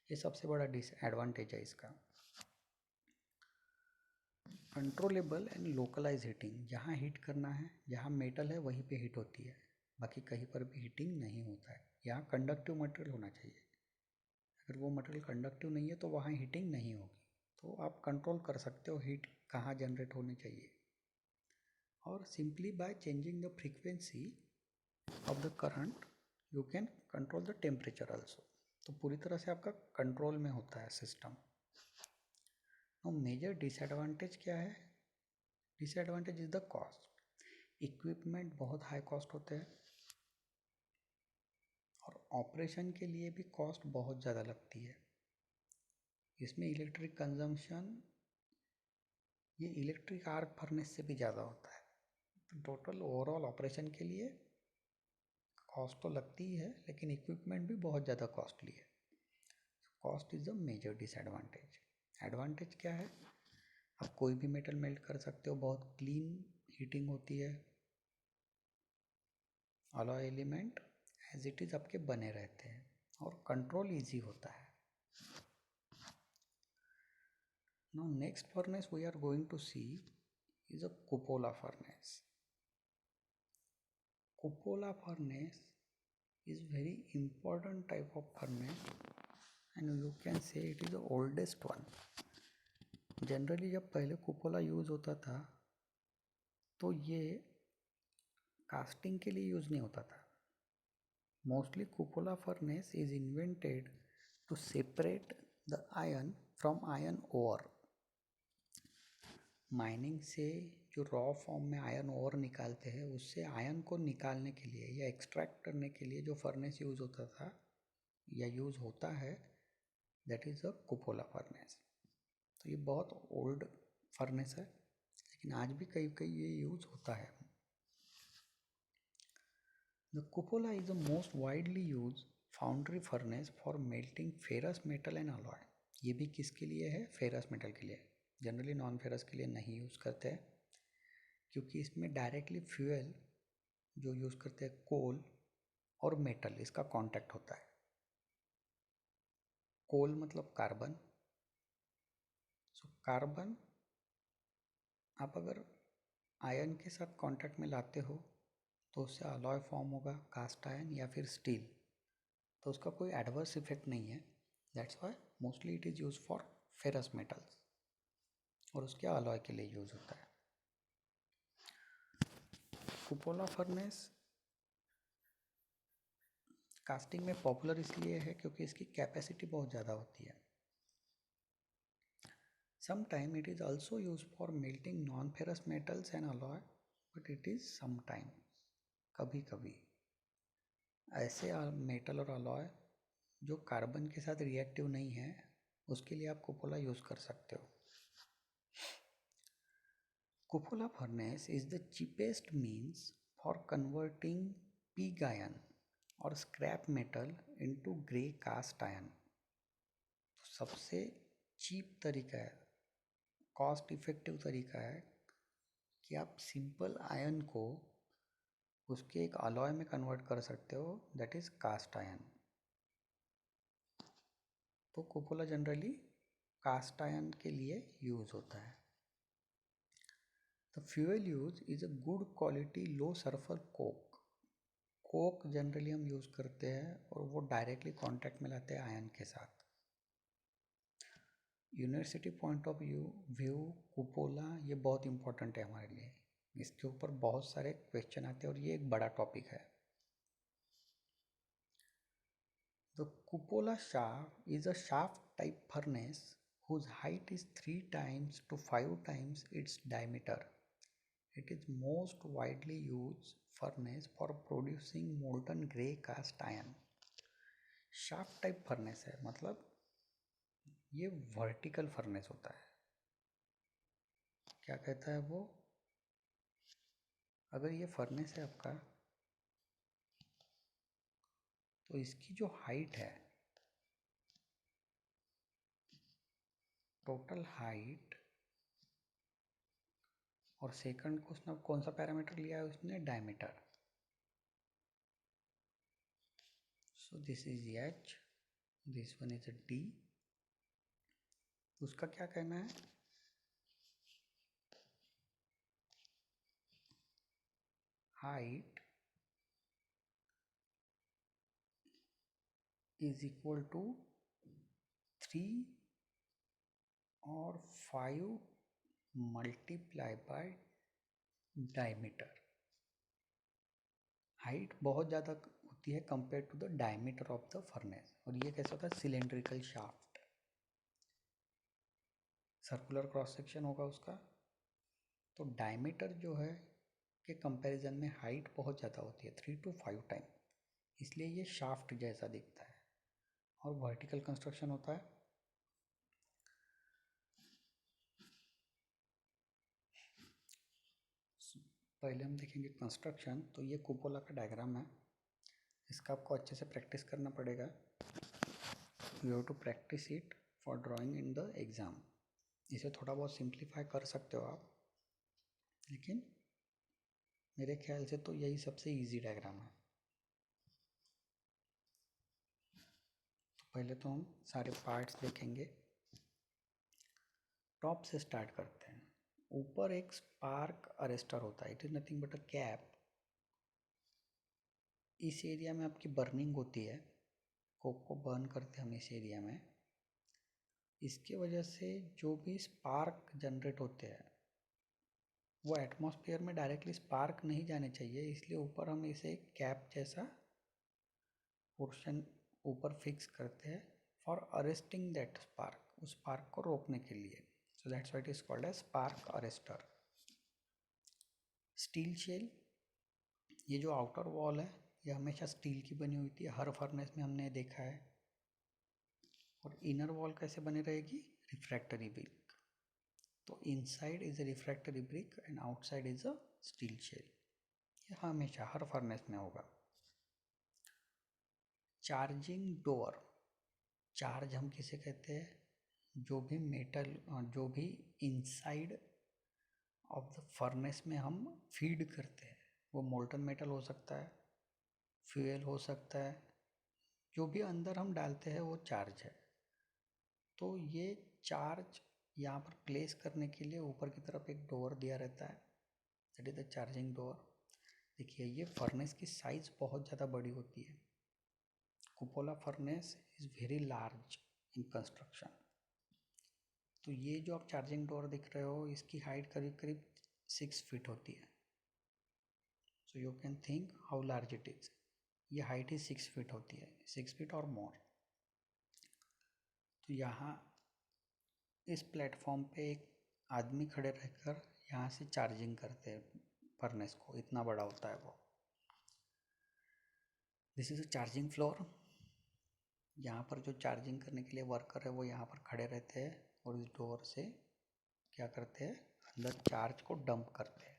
S1: ये सबसे बड़ा डिसएडवांटेज है इसका। कंट्रोलेबल एंड लोकलाइज हीटिंग, जहाँ हीट करना है, जहाँ मेटल है वहीं पे हीट होती है, बाकी कहीं पर भी हीटिंग नहीं होता है। यहाँ कंडक्टिव मटेरियल होना चाहिए, अगर वो मटेरियल कंडक्टिव नहीं है तो वहाँ हीटिंग नहीं होगी। तो आप कंट्रोल कर सकते हो हीट कहाँ जनरेट होनी चाहिए। और simply by changing the frequency of the current you can control the temperature also, तो पूरी तरह से आपका कंट्रोल में होता है सिस्टम। और मेजर डिसएडवांटेज क्या है? Disadvantage is the cost. Equipment बहुत हाई कॉस्ट होते हैं और ऑपरेशन के लिए भी कॉस्ट बहुत ज़्यादा लगती है। इसमें इलेक्ट्रिक कंजम्पशन ये इलेक्ट्रिक आर्क फर्नेस से भी ज़्यादा होता है। तो टोटल ओवरऑल ऑपरेशन के लिए कॉस्ट तो लगती ही है, लेकिन इक्विपमेंट भी बहुत ज़्यादा कॉस्टली है। Cost is the major disadvantage. Advantage क्या है? आप कोई भी मेटल मेल्ट कर सकते हो, बहुत क्लीन हीटिंग होती है, alloy element as it is आपके बने रहते हैं और कंट्रोल इजी होता है। Now next furnace we are going to see is a cupola furnace. Cupola furnace is very important type of furnace and you can say it is the oldest one. Generally जब पहले कुपोला use होता था तो ये casting के लिए use नहीं होता था। Mostly cupola furnace is invented to separate the iron from iron ore. Mining से जो रॉ फॉर्म में आयन ओर निकालते हैं उससे आयन को निकालने के लिए या एक्सट्रैक्ट करने के लिए जो फर्नेस यूज़ होता था या यूज़ होता है दैट इज़ अ कुपोला फर्नेस। तो ये बहुत ओल्ड फर्नेस है, लेकिन आज भी कई कई ये यूज़ होता है। The कुपोला is the most widely use foundry furnace for melting ferrous metal and alloy. ये भी किसके लिए है? फेरस मेटल के लिए। जनरली नॉन फेरस के लिए नहीं यूज़ करते हैं, क्योंकि इसमें डायरेक्टली फ्यूल जो यूज़ करते हैं कोल और मेटल, इसका कांटेक्ट होता है। कोल मतलब कार्बन। सो कार्बन आप अगर आयन के साथ कांटेक्ट में लाते हो तो उससे अलॉय फॉर्म होगा, कास्ट आयन या फिर स्टील, तो उसका कोई एडवर्स इफेक्ट नहीं है। That's why mostly it is use for ferrous metals और उसके अलॉय के लिए यूज़ होता है। कुपोला फर्नेस कास्टिंग में पॉपुलर इसलिए है क्योंकि इसकी कैपेसिटी बहुत ज़्यादा होती है। Sometime it is also used for melting non-ferrous metals and alloy, but it is sometime, कभी कभी ऐसे मेटल और अलॉय जो कार्बन के साथ रिएक्टिव नहीं है उसके लिए आप कुपोला यूज़ कर सकते हो। Cupola furnace is the cheapest means for converting pig iron or scrap metal into grey cast iron. सबसे चीप तरीका है, कॉस्ट इफेक्टिव तरीका है कि आप सिंपल आयन को उसके एक अलॉय में कन्वर्ट कर सकते हो, दैट इज कास्ट आयन. तो कुपोला जनरली कास्ट आयन के लिए यूज होता है. The fuel use is a good quality low sulphur Coke. Coke generally हम यूज करते हैं और वो डायरेक्टली कांटेक्ट में लाते हैं आयन के साथ. यूनिवर्सिटी पॉइंट ऑफ व्यू कुपोला ये बहुत इंपॉर्टेंट है हमारे लिए. इसके ऊपर बहुत सारे क्वेश्चन आते हैं और ये एक बड़ा टॉपिक है. The कुपोला shaft is a shaft type furnace whose height is 3 times to 5 times its diameter. It is most widely used furnace for producing molten grey cast iron. Shaft type furnace है, मतलब ये vertical furnace होता है. क्या कहता है वो, अगर ये फर्नेस है आपका तो इसकी जो हाइट है, टोटल हाइट, और सेकंड को उसने कौन सा पैरामीटर लिया है, उसने diameter. So this is H, this one is D. उसका क्या कहना है, हाइट इज इक्वल टू 3 और 5 मल्टीप्लाई बाय डायमीटर. हाइट बहुत ज़्यादा होती है compare to the diameter of the furnace. और ये कैसे होता है, cylindrical shaft, circular cross section होगा उसका. तो डायमीटर जो है के कंपैरिजन में हाइट बहुत ज़्यादा होती है, 3 to 5 टाइम. इसलिए ये शाफ्ट जैसा दिखता है और वर्टिकल कंस्ट्रक्शन होता है. पहले हम देखेंगे कंस्ट्रक्शन. तो ये कुपोला का डायग्राम है, इसका आपको अच्छे से प्रैक्टिस करना पड़ेगा. You have to practice it for drawing in the exam. इसे थोड़ा बहुत सिंप्लीफाई कर सकते हो आप, लेकिन मेरे ख्याल से तो यही सबसे इजी डायग्राम है. तो पहले तो हम सारे पार्ट्स देखेंगे. टॉप से स्टार्ट करते हैं. ऊपर एक स्पार्क अरेस्टर होता है, it is nothing but a cap. इस एरिया में आपकी बर्निंग होती है, कोक को बर्न करते हैं हम इस एरिया में. इसके वजह से जो भी स्पार्क जनरेट होते हैं वो एटमॉस्फेयर में डायरेक्टली स्पार्क नहीं जाने चाहिए, इसलिए ऊपर हम इसे कैप जैसा पोर्शन ऊपर फिक्स करते हैं फॉर अरेस्टिंग दैट स्पार्क, उस स्पार्क को रोकने के लिए. So that's why it is called as spark arrester. Steel shell, ये जो आउटर वॉल है ये हमेशा स्टील की बनी हुई थी, हर फर्नेस में हमने देखा है. और इनर वॉल कैसे बनी रहेगी, रिफ्रैक्टरी ब्रिक. तो inside is a refractory brick and outside is a steel shell. ये हमेशा हर फर्नेस में होगा. चार्जिंग डोर, चार्ज हम किसे कहते हैं, जो भी मेटल, जो भी इनसाइड ऑफ द फर्नेस में हम फीड करते हैं, वो मोल्टन मेटल हो सकता है, फ्यूल हो सकता है, जो भी अंदर हम डालते हैं वो चार्ज है. तो ये चार्ज यहाँ पर प्लेस करने के लिए ऊपर की तरफ एक डोर दिया रहता है, that is the charging door. देखिए ये फर्नेस की साइज बहुत ज़्यादा बड़ी होती है. कुपोला furnace is very large in construction. तो ये जो आप चार्जिंग डोर दिख रहे हो इसकी हाइट करीब करीब 6 फीट होती है. So you can think how large it is. ये हाइट ही 6 फीट होती है, 6 फीट और मोर. तो यहाँ इस प्लेटफॉर्म पे एक आदमी खड़े रहकर यहाँ से चार्जिंग करते हैं फर्नेस को, इतना बड़ा होता है वो. This is a charging floor. यहाँ पर जो चार्जिंग करने के लिए वर्कर है वो यहाँ पर खड़े रहते हैं और इस डोर से क्या करते हैं, अंदर चार्ज को डंप करते हैं।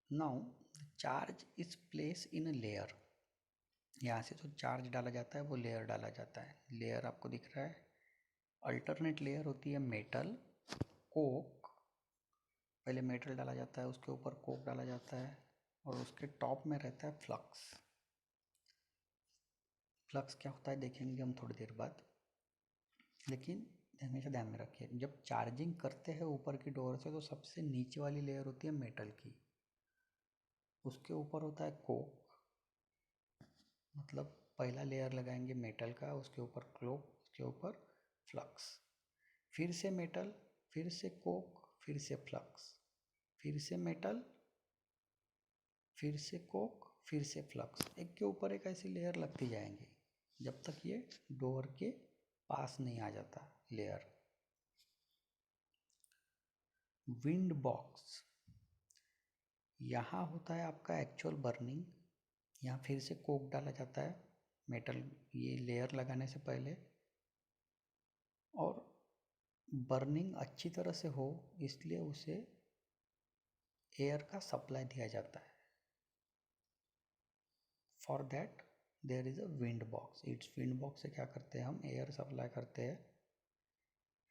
S1: Now charge is place in a layer. यहाँ से जो चार्ज डाला जाता है वो लेयर डाला जाता है। लेयर आपको दिख रहा है, अल्टरनेट लेयर होती है मेटल, कोक। पहले मेटल डाला जाता है, उसके ऊपर कोक डाला जाता है, और उसके टॉप में रहता है फ्लक्स। फ्लक्स क्या होता है देखेंगे हम थोड़ी देर बाद, लेकिन हमेशा ध्यान में रखिए जब चार्जिंग करते हैं ऊपर की डोर से तो सबसे नीचे वाली लेयर होती है मेटल की, उसके ऊपर होता है कोक। मतलब पहला लेयर लगाएंगे मेटल का, उसके ऊपर कोक, उसके ऊपर फ्लक्स, फिर से मेटल, फिर से कोक, फिर से फ्लक्स, फिर से मेटल, फिर से कोक, फिर से फ्लक्स। एक के ऊपर एक ऐसी लेयर लगती जाएंगी जब तक ये डोर के पास नहीं आ जाता लेयर। विंड बॉक्स, यहाँ होता है आपका एक्चुअल बर्निंग। यहाँ फिर से कोक डाला जाता है मेटल ये लेयर लगाने से पहले, और बर्निंग अच्छी तरह से हो इसलिए उसे एयर का सप्लाई दिया जाता है। For that there is a wind box. It's wind box से क्या करते हैं, हम एयर सप्लाई करते हैं,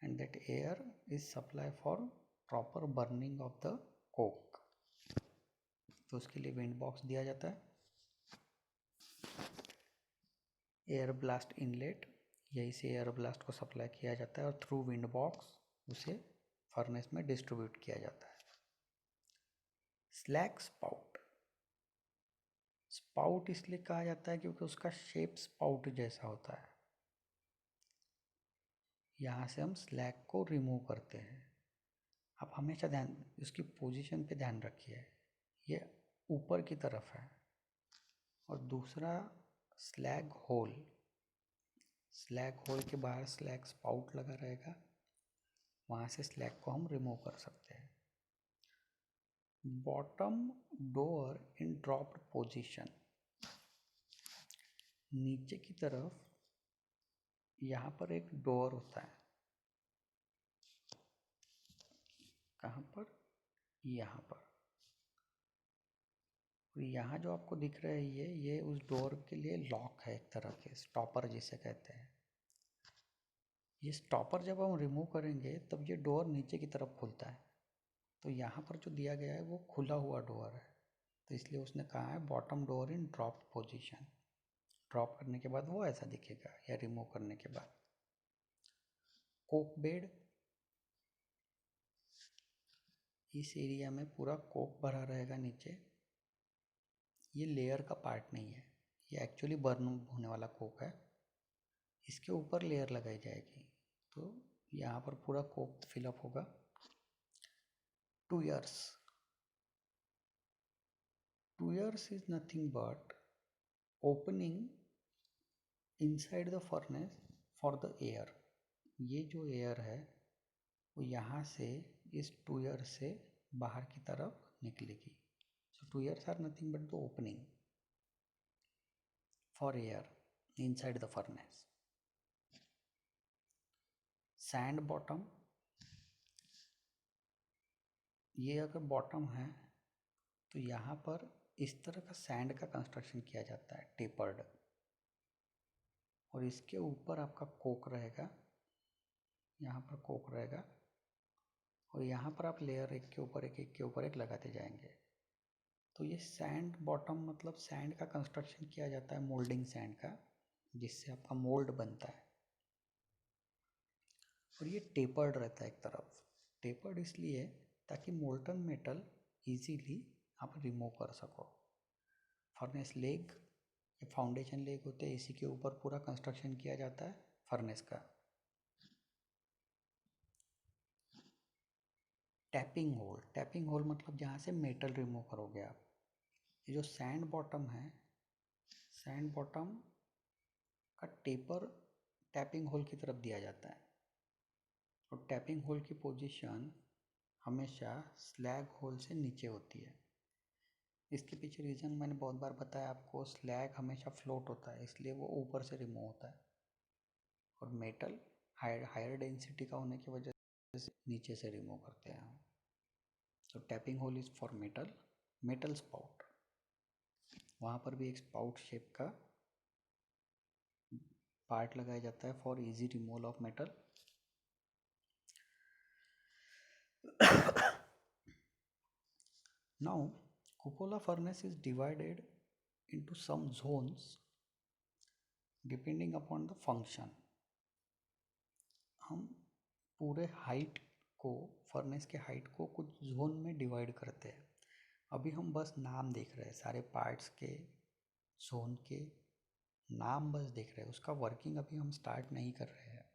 S1: and that air is supply for proper burning of the coke. तो उसके लिए विंड बॉक्स दिया जाता है। एयर ब्लास्ट इनलेट, यहीं से एयर ब्लास्ट को सप्लाई किया जाता है और थ्रू विंड बॉक्स उसे फर्नेस में डिस्ट्रीब्यूट किया जाता है। स्लैग स्पाउट, स्पाउट इसलिए कहा जाता है क्योंकि उसका शेप स्पाउट जैसा होता है। यहाँ से हम स्लैग को रिमूव करते हैं। आप हमेशा ध्यान उसकी पोजीशन पे ध्यान रखिए, ये ऊपर की तरफ है। और दूसरा स्लैग होल, स्लैग होल के बाहर स्लैग स्पाउट लगा रहेगा, वहाँ से स्लैग को हम रिमूव कर सकते हैं। Bottom door in dropped position, नीचे की तरफ यहाँ पर एक डोर होता है। कहाँ पर, यहाँ पर। और यहाँ जो आपको दिख रहा है ये उस डोर के लिए लॉक है, एक तरह के स्टॉपर जिसे कहते हैं। ये स्टॉपर जब हम रिमूव करेंगे तब ये डोर नीचे की तरफ खुलता है। तो यहाँ पर जो दिया गया है वो खुला हुआ डोर है, तो इसलिए उसने कहा है bottom door in drop position. Drop करने के बाद वो ऐसा दिखेगा या रिमूव करने के बाद। कोक बेड, इस एरिया में पूरा कोक भरा रहेगा नीचे। ये लेयर का पार्ट नहीं है, ये एक्चुअली बर्न होने वाला कोक है। इसके ऊपर लेयर लगाई जाएगी तो यहाँ पर पूरा कोक फिलअप होगा। Tuyeres, tuyeres is nothing but opening inside the furnace for the air. ये जो एयर है वो यहाँ से इस टूयर से बाहर की तरफ निकलेगी। So tuyeres are nothing but the opening for air inside the furnace. Sand bottom, ये अगर बॉटम है तो यहाँ पर इस तरह का सैंड का कंस्ट्रक्शन किया जाता है टेपर्ड, और इसके ऊपर आपका कोक रहेगा, यहाँ पर कोक रहेगा, और यहाँ पर आप लेयर एक के ऊपर एक, एक के ऊपर एक लगाते जाएंगे। तो ये सैंड बॉटम मतलब सैंड का कंस्ट्रक्शन किया जाता है, मोल्डिंग सैंड का, जिससे आपका मोल्ड बनता है। और ये टेपर्ड रहता है एक तरफ। टेपर्ड इसलिए ताकि मोल्टन मेटल इजीली आप रिमूव कर सको। फर्नेस लेग, ये फाउंडेशन लेग होते हैं, इसी के ऊपर पूरा कंस्ट्रक्शन किया जाता है फर्नेस का। टैपिंग होल, टैपिंग होल मतलब जहाँ से मेटल रिमूव करोगे आप। ये जो सैंड बॉटम है, सैंड बॉटम का टेपर टैपिंग होल की तरफ दिया जाता है, और टैपिंग होल की पोजीशन हमेशा स्लैग होल से नीचे होती है। इसके पीछे रीज़न मैंने बहुत बार बताया आपको, स्लैग हमेशा फ्लोट होता है इसलिए वो ऊपर से रिमूव होता है, और मेटल हायर डेंसिटी का होने की वजह से नीचे से रिमूव करते हैं हम। तो tapping hole is for metal spout. वहाँ पर भी एक स्पाउट शेप का पार्ट लगाया जाता है for easy removal of metal. Now, cupola furnace is divided into some zones depending upon the function. हम पूरे हाइट को, फर्नेस के हाइट को कुछ जोन में डिवाइड करते हैं। अभी हम बस नाम देख रहे हैं, सारे पार्ट्स के जोन के नाम बस देख रहे हैं, उसका वर्किंग अभी हम स्टार्ट नहीं कर रहे हैं।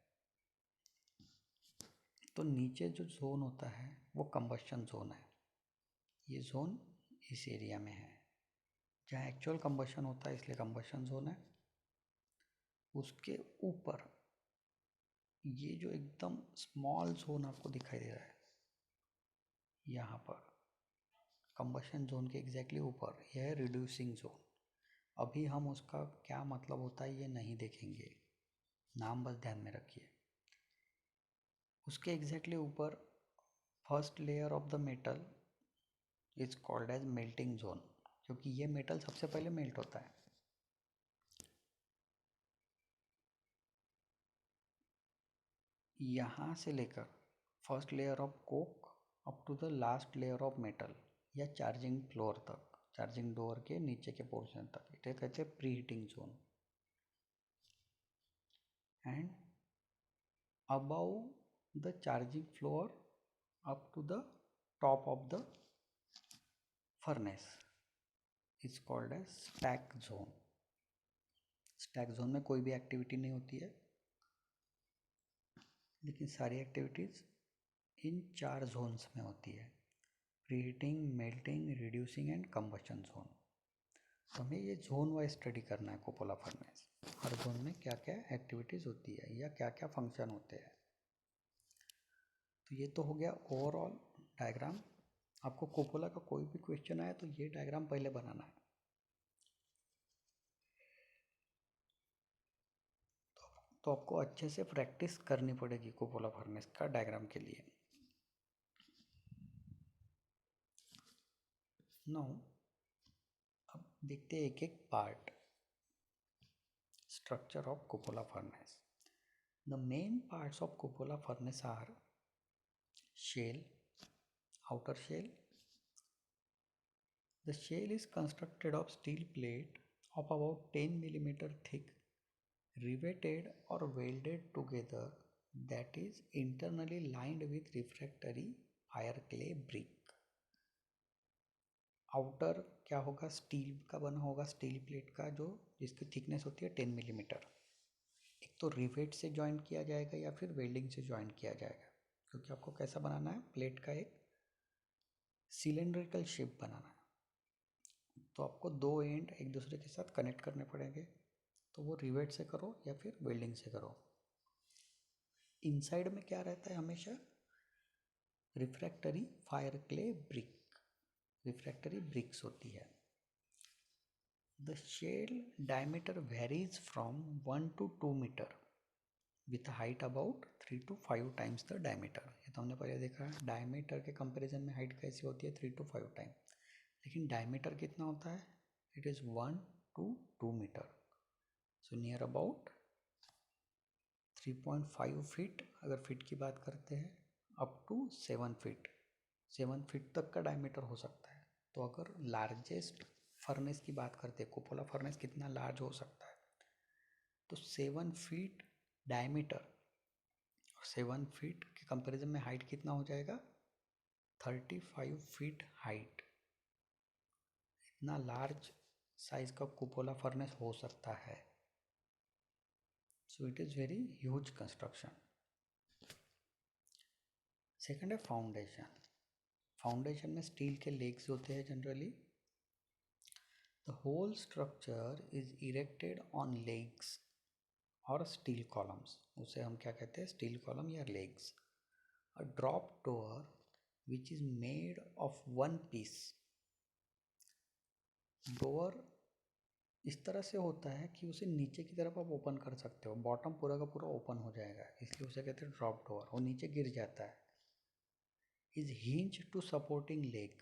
S1: तो नीचे जो जोन होता है वो कंबशन जोन है। ये जोन इस एरिया में है जहाँ एक्चुअल कंबशन होता है, इसलिए कंबशन जोन है। उसके ऊपर ये जो एकदम स्मॉल जोन आपको दिखाई दे रहा है, यहाँ पर कंबशन जोन के एग्जैक्टली ऊपर यह है रिड्यूसिंग जोन। अभी हम उसका क्या मतलब होता है ये नहीं देखेंगे, नाम बस ध्यान में रखिए। उसके एग्जैक्टली ऊपर first layer of the metal is called as melting zone, क्योंकि ये मेटल सबसे पहले मेल्ट होता है। यहाँ से लेकर first layer of coke up to the last layer of metal या चार्जिंग फ्लोर तक, चार्जिंग डोर के नीचे के पोर्शन तक, इसे कहते हैं pre heating zone. And above the charging floor up to the top of the furnace is called as stack zone. Stack zone में कोई भी एक्टिविटी नहीं होती है, लेकिन सारी एक्टिविटीज़ इन 4 जोन्स में होती है: preheating, melting, reducing and combustion zone. तो हमें ये जोन वाइज स्टडी करना है कुपोला फर्नेस, हर जोन में क्या क्या एक्टिविटीज़ होती है या क्या क्या फंक्शन होते हैं। तो ये तो हो गया ओवरऑल डायग्राम। आपको कुपोला का कोई भी क्वेश्चन आए तो ये डायग्राम पहले बनाना है। तो आपको अच्छे से प्रैक्टिस करनी पड़ेगी कुपोला फर्नेस का डायग्राम के लिए। नाउ अब देखते हैं एक एक part. Structure of cupola furnace. The main parts of cupola furnace are shell, outer shell. The shell is constructed of steel plate of about 10 mm thick, riveted or welded together, that is internally lined with refractory fire clay brick. Outer क्या होगा, steel का बना होगा, steel plate का, जो जिसकी thickness होती है 10 मिलीमीटर। एक तो रिवेट से ज्वाइन किया जाएगा या फिर वेल्डिंग से ज्वाइन किया जाएगा, क्योंकि आपको कैसा बनाना है, प्लेट का एक सिलेंड्रिकल शेप बनाना है। तो आपको 2 एंड एक दूसरे के साथ कनेक्ट करने पड़ेंगे, तो वो रिवेट से करो या फिर वेल्डिंग से करो। इनसाइड में क्या रहता है हमेशा, refractory fire clay brick, refractory bricks होती है। The shell diameter varies from 1 to 2 metre with height about 3 to 5 times the diameter. ये तो हमने पहले देखा है, डायमीटर के कंपैरिजन में हाइट कैसी होती है, 3 to 5 टाइम। लेकिन डायमीटर कितना होता है, it is 1 to 2 metre. So near about 3.5 feet अगर फीट की बात करते हैं, अप टू 7 फीट, 7 फीट तक का डायमीटर हो सकता है। तो अगर लार्जेस्ट फर्नेस की बात करते हैं, कुपोला फर्नेस कितना लार्ज हो सकता है, तो 7 फीट डायमीटर, 7 फीट के कंपैरिजन में हाइट कितना हो जाएगा, 35 फीट हाइट। इतना लार्ज साइज का कुपोला फर्नेस हो सकता है। So it is very huge construction. Second है फाउंडेशन। फाउंडेशन में स्टील के लेग्स होते हैं generally. The whole structure is erected on legs और स्टील कॉलम्स, उसे हम क्या कहते हैं, स्टील कॉलम या legs. A drop door which is made of 1 piece, door इस तरह से होता है कि उसे नीचे की तरफ आप ओपन कर सकते हो, बॉटम पूरा का पूरा ओपन हो जाएगा, इसलिए उसे कहते हैं ड्रॉप डोर। वो नीचे गिर जाता है। Is hinge to supporting leg,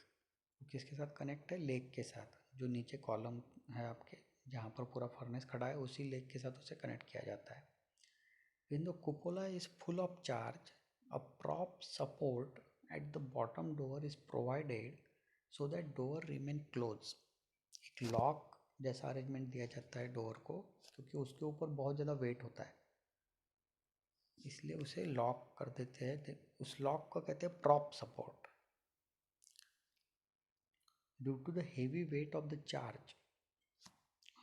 S1: किसके साथ कनेक्ट है? लेग के साथ। जो नीचे कॉलम है आपके, जहाँ पर पूरा फर्नेस खड़ा है, उसी लेग के साथ उसे कनेक्ट किया जाता है। When the cupola is full of charge, a prop support at the bottom door is provided so that door remain closed. एक लॉक जैसा अरेंजमेंट दिया जाता है डोर को, क्योंकि उसके ऊपर बहुत ज़्यादा वेट होता है, इसलिए उसे लॉक कर देते हैं। उस लॉक को कहते हैं prop support. Due to the heavy weight of the charge,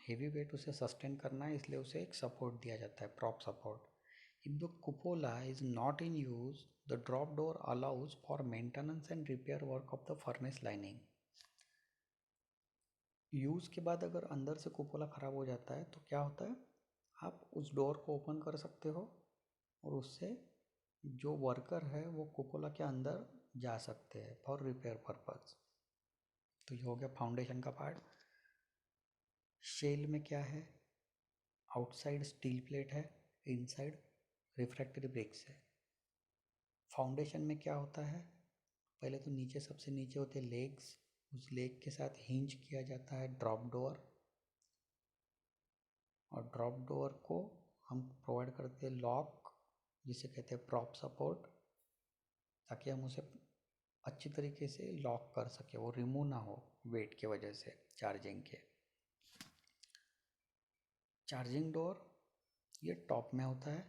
S1: heavy weight उसे सस्टेन करना है, इसलिए उसे एक सपोर्ट दिया जाता है, prop support. If the cupola is not in use, the drop door allows for maintenance and repair work of the furnace lining. Use के बाद अगर अंदर से कुपोला ख़राब हो जाता है तो क्या होता है, आप उस डोर को ओपन कर सकते हो और उससे जो वर्कर है वो कुपोला के अंदर जा सकते हैं फॉर रिपेयर पर्पज़। तो ये हो गया फाउंडेशन का पार्ट। शेल में क्या है? आउटसाइड स्टील प्लेट है, इनसाइड रिफ्रैक्टरी ब्रिक्स है। फाउंडेशन में क्या होता है? पहले तो नीचे, सबसे नीचे होते हैं लेग्स, उस लेग के साथ हिंज किया जाता है ड्रॉप डोर, और ड्रॉप डोर को हम प्रोवाइड करते हैं लॉक, जिसे कहते हैं प्रॉप सपोर्ट, ताकि हम उसे अच्छी तरीके से लॉक कर सके, वो रिमूव ना हो वेट की वजह से, चार्जिंग के। चार्जिंग डोर ये टॉप में होता है,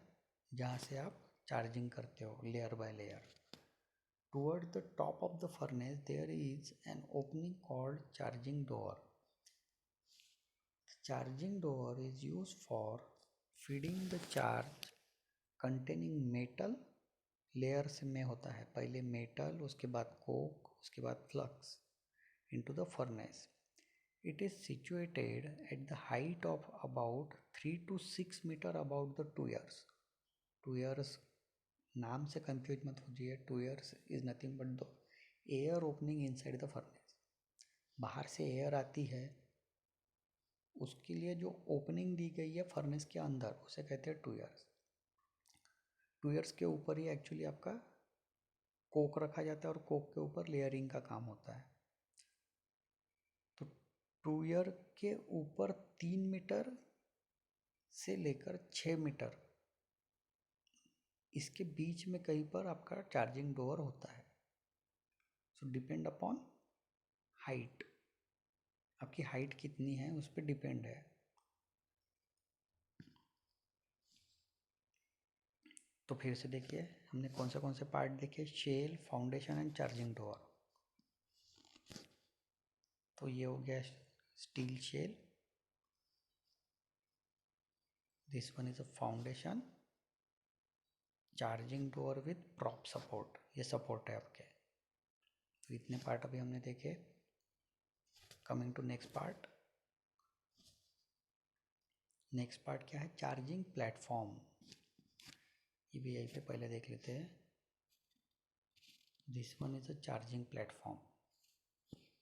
S1: जहाँ से आप चार्जिंग करते हो layer by layer. Toward the top of the furnace there is an opening called charging door. The charging door is used for feeding the charge containing metal, layers में होता है, पहले metal, उसके बाद coke, उसके बाद flux into the furnace. It is situated at the height of about 3 to 6 meter above the tuyers. Tuyers नाम से कंफ्यूज मत होइए। tuyers is nothing but the air opening inside the furnace. बाहर से एयर आती है, उसके लिए जो ओपनिंग दी गई है फर्नेस के अंदर, उसे कहते हैं tuyers। tuyers के ऊपर ही एक्चुअली आपका कोक रखा जाता है और कोक के ऊपर लेयरिंग का काम होता है। तो tuyer के ऊपर 3 मीटर से लेकर 6 मीटर, इसके बीच में कहीं पर आपका चार्जिंग डोर होता है। सो डिपेंड अपॉन हाइट, आपकी हाइट कितनी है उस पर डिपेंड है। तो फिर से देखिए हमने कौन से पार्ट देखे, shell, foundation and charging door. तो ये हो गया steel shell, this one is a foundation, charging door with prop support, ये सपोर्ट है आपके। तो इतने पार्ट अभी हमने देखे। Coming to next part. Next part क्या है? Charging platform. ये भी यहीं पे पहले देख लेते हैं। This one is a charging platform.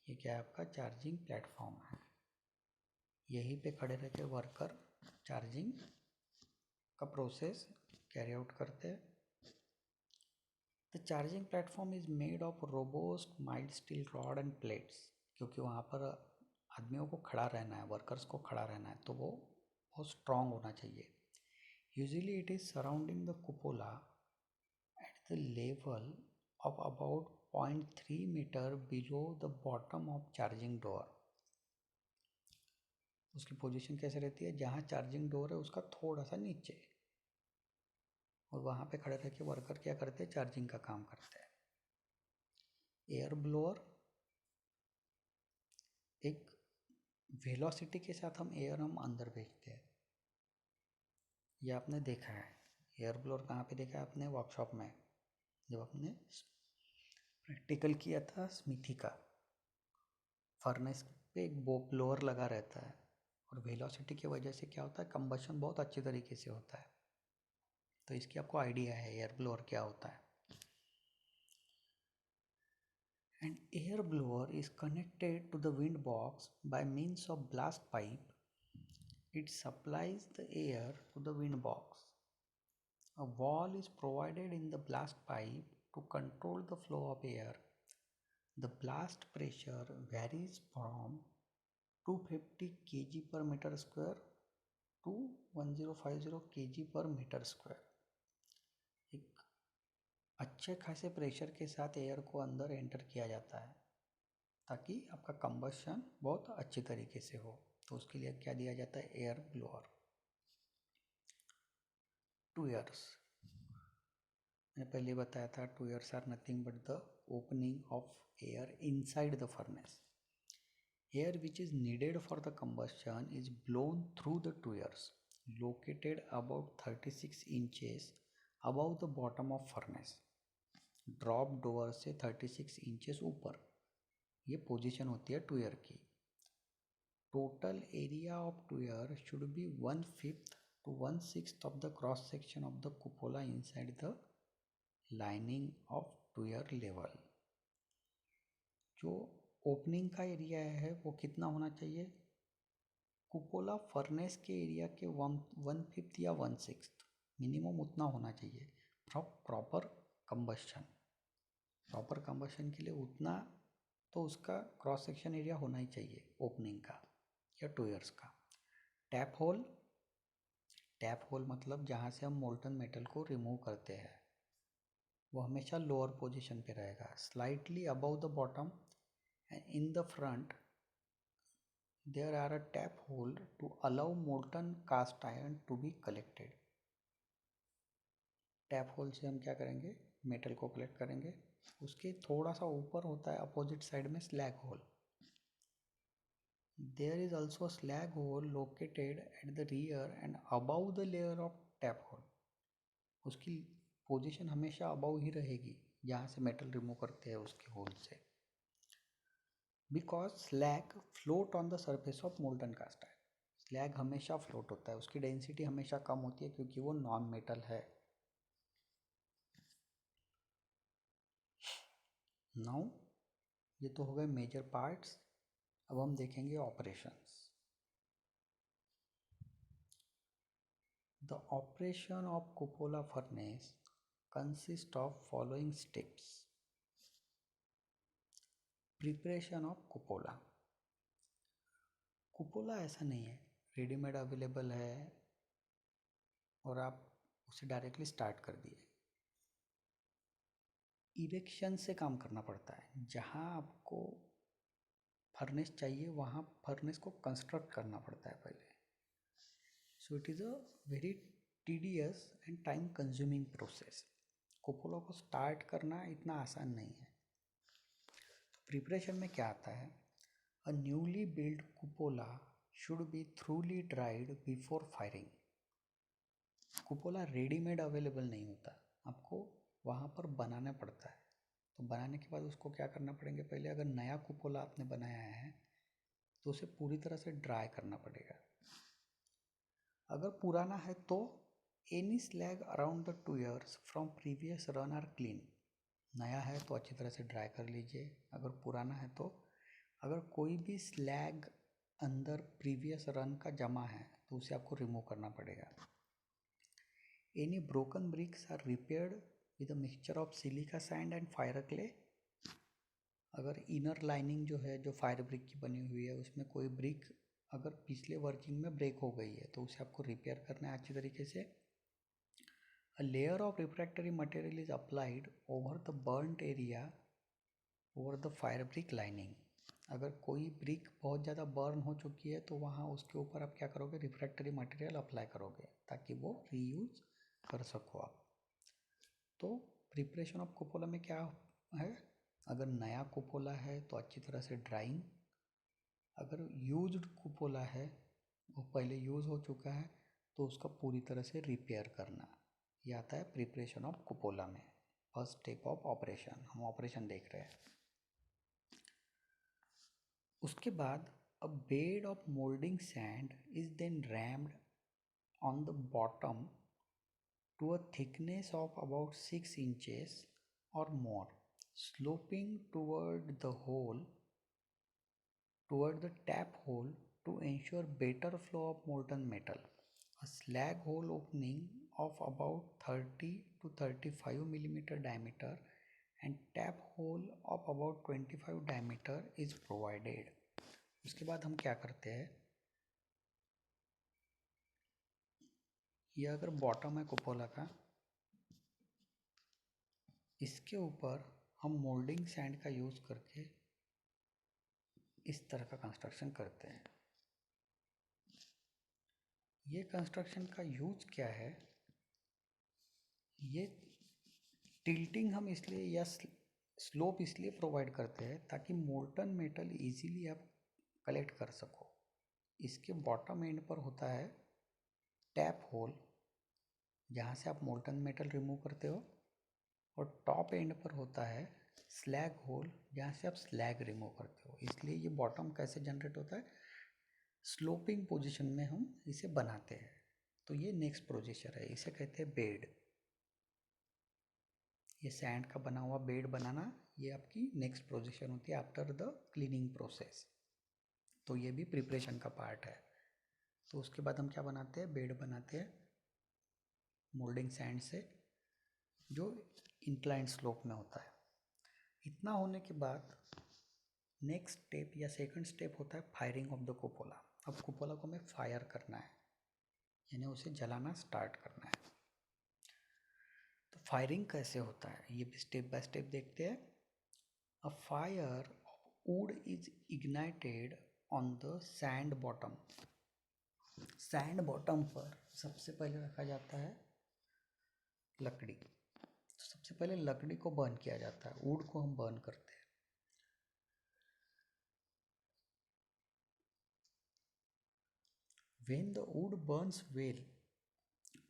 S1: ये क्या है? आपका चार्जिंग प्लेटफॉर्म है। यहीं पे खड़े रह के वर्कर चार्जिंग का प्रोसेस कैरी आउट करते हैं। The charging platform is made of robust mild steel rod and plates, क्योंकि वहाँ पर आदमियों को खड़ा रहना है, वर्कर्स को खड़ा रहना है, तो वो बहुत स्ट्रॉन्ग होना चाहिए। Usually it is surrounding the कुपोला at the level of about 0.3 meter below the bottom of charging door. उसकी पोजीशन कैसे रहती है? जहाँ चार्जिंग डोर है उसका थोड़ा सा नीचे, और वहाँ पे खड़े रह के वर्कर क्या करते हैं? चार्जिंग का काम करते हैं। एयर ब्लोअर, एक वेलोसिटी के साथ हम एयर अंदर भेजते हैं। ये आपने देखा है। एयर ब्लोअर कहाँ पे देखा है आपने? वर्कशॉप में, जब आपने प्रैक्टिकल किया था स्मिथी का। फर्नेस पे एक ब्लोअर लगा रहता है, और वेलोसिटी की वजह से क्या होता है? कंबशन बहुत अच्छी तरीके से होता है। तो इसकी आपको आइडिया है एयर ब्लोअर क्या होता है। And air blower is connected to the wind box by means of blast pipe It supplies the air to the wind box. A valve is provided in the blast pipe to control the flow of air. The blast pressure varies from 250 kg per meter square to 1050 kg per meter square. एक अच्छे खासे pressure के साथ air को अंदर enter किया जाता है ताकि आपका कंबशन बहुत अच्छी तरीके से हो। तो उसके लिए क्या दिया जाता है? Air blower. टू ईयर्स मैंने पहले बताया था, tuyeres are nothing but the opening of air inside the furnace. Air which is needed for the combustion is blown through the two ears located about 36 inches above the bottom of furnace. Drop door से 36 inches ऊपर ये position होती है two year की. Total area of two year should be 1/5 to 1/6 of the cross section of the cupola inside the lining of two year level. जो opening का area है वो कितना होना चाहिए? कुपोला फर्नेस के एरिया के 1/5 या 1/6 मिनिमम उतना होना चाहिए for proper combustion. Proper combustion के लिए उतना तो उसका क्रॉस सेक्शन एरिया होना ही चाहिए ओपनिंग का या टू ईयर्स का. टैप होल मतलब जहाँ से हम मोल्टन मेटल को रिमूव करते हैं वो हमेशा लोअर पोजीशन पे रहेगा, slightly above the bottom. And in the front there are a tap hole to allow molten cast iron to be collected. Tap hole से हम क्या करेंगे? मेटल को कलेक्ट करेंगे. उसके थोड़ा सा ऊपर होता है अपोजिट साइड में slag hole. There is also slag hole located at the rear end above the layer of tap hole. उसकी पोजीशन हमेशा अबाउ ही रहेगी जहाँ से मेटल रिमूव करते हैं उसके होल से. Because slag float on the surface of molten cast iron. Slag हमेशा फ्लोट होता है, उसकी डेंसिटी हमेशा कम होती है क्योंकि वो नॉन मेटल है. नाउ ये तो हो गए मेजर पार्ट्स. अब हम देखेंगे operations. The operation of cupola furnace consist of following steps. Preparation of कुपोला. कुपोला ऐसा नहीं है रेडीमेड अवेलेबल है और आप उसे डायरेक्टली स्टार्ट कर दिए. इरेक्शन से काम करना पड़ता है. जहाँ आपको फर्नेस चाहिए वहाँ फर्नेस को कंस्ट्रक्ट करना पड़ता है पहले. सो it is a very tedious and time consuming process. कुपोला को स्टार्ट करना इतना आसान नहीं है. प्रिपरेशन में क्या आता है? A newly build कुपोला should be थ्रूली dried before firing. कुपोला readymade available नहीं होता, आपको वहाँ पर बनाना पड़ता है. तो बनाने के बाद उसको क्या करना पड़ेंगे? पहले अगर नया कुपोला आपने बनाया है तो उसे पूरी तरह से ड्राई करना पड़ेगा. अगर पुराना है तो any slag around the tuyeres from previous run are clean. नया है तो अच्छी तरह से ड्राई कर लीजिए. अगर पुराना है तो अगर कोई भी स्लैग अंदर प्रीवियस रन का जमा है तो उसे आपको रिमूव करना पड़ेगा. Any broken bricks are repaired with a mixture of silica sand and fire clay. अगर इनर लाइनिंग जो है जो फायर ब्रिक की बनी हुई है उसमें कोई ब्रिक अगर पिछले वर्किंग में ब्रेक हो गई है तो उसे आपको रिपेयर करना है अच्छी तरीके से. A layer of refractory material is applied over the burned area over the fire brick lining. अगर कोई ब्रिक बहुत ज़्यादा बर्न हो चुकी है तो वहाँ उसके ऊपर आप क्या करोगे? रिफ्रैक्टरी मटेरियल अप्लाई करोगे ताकि वो रीयूज कर सको आप. तो प्रिपरेशन ऑफ कुपोला में क्या है? अगर नया कुपोला है तो अच्छी तरह से ड्राइंग. अगर यूज्ड कुपोला है वो पहले यूज़ हो चुका है तो उसका पूरी तरह से रिपेयर करना. ये आता है प्रिपरेशन ऑफ कुपोला में. फर्स्ट स्टेप ऑफ ऑपरेशन, हम ऑपरेशन देख रहे हैं. उसके बाद a bed of moulding sand is then rammed on the bottom to a thickness of about 6 inches or more, sloping toward the tap hole to ensure better flow of molten metal, a slag hole opening of about 30 to 35 millimeter diameter and tap hole of about 25 diameter is provided. उसके बाद हम क्या करते हैं, ये अगर bottom है कुपोला का, इसके ऊपर हम मोल्डिंग सैंड का यूज़ करके इस तरह का कंस्ट्रक्शन करते हैं। ये कंस्ट्रक्शन का यूज क्या है, ये टिल्टिंग हम इसलिए या स्लोप इसलिए प्रोवाइड करते हैं ताकि मोल्टन मेटल इजीली आप कलेक्ट कर सको। इसके बॉटम एंड पर होता है टैप होल, जहाँ से आप मोल्टन मेटल रिमूव करते हो, और टॉप एंड पर होता है स्लैग होल, जहाँ से आप स्लैग रिमूव करते हो। इसलिए ये बॉटम कैसे जनरेट होता है, स्लोपिंग पोजीशन में हम इसे बनाते हैं। तो ये नेक्स्ट प्रोसीजर है, इसे कहते हैं बेड। ये सैंड का बना हुआ बेड बनाना, ये आपकी नेक्स्ट पोजीशन होती है आफ्टर द क्लीनिंग प्रोसेस। तो ये भी प्रिपरेशन का पार्ट है। तो उसके बाद हम क्या बनाते हैं, बेड बनाते हैं मोल्डिंग सैंड से, जो इंक्लाइंड स्लोप में होता है। इतना होने के बाद नेक्स्ट स्टेप या सेकंड स्टेप होता है फायरिंग ऑफ द कुपोला। अब कुपोला को हमें फायर करना है, यानी उसे जलाना स्टार्ट करना है। तो फायरिंग कैसे होता है ये भी स्टेप बाय स्टेप देखते हैं। A fire would is ignited on the sand bottom. Sand bottom पर सबसे पहले रखा जाता है लकड़ी। तो सबसे पहले लकड़ी को बर्न किया जाता है, वुड को हम बर्न करते हैं। When the wood burns well,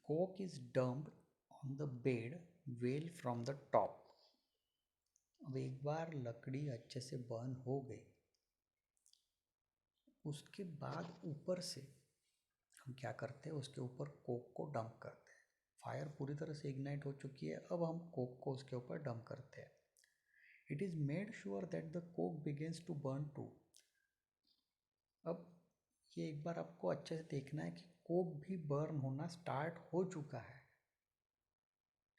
S1: coke is dumped on the bed well from the top. अब एक बार लकड़ी अच्छे से बर्न हो गई, उसके बाद ऊपर से हम क्या करते हैं, उसके ऊपर कोक को डंप करते हैं। फायर पूरी तरह से इग्नाइट हो चुकी है, अब हम कोक को उसके ऊपर डंप करते हैं। It is made sure that the coke begins to burn to. अब ये एक बार आपको अच्छे से देखना है कि कोक भी बर्न होना स्टार्ट हो चुका है।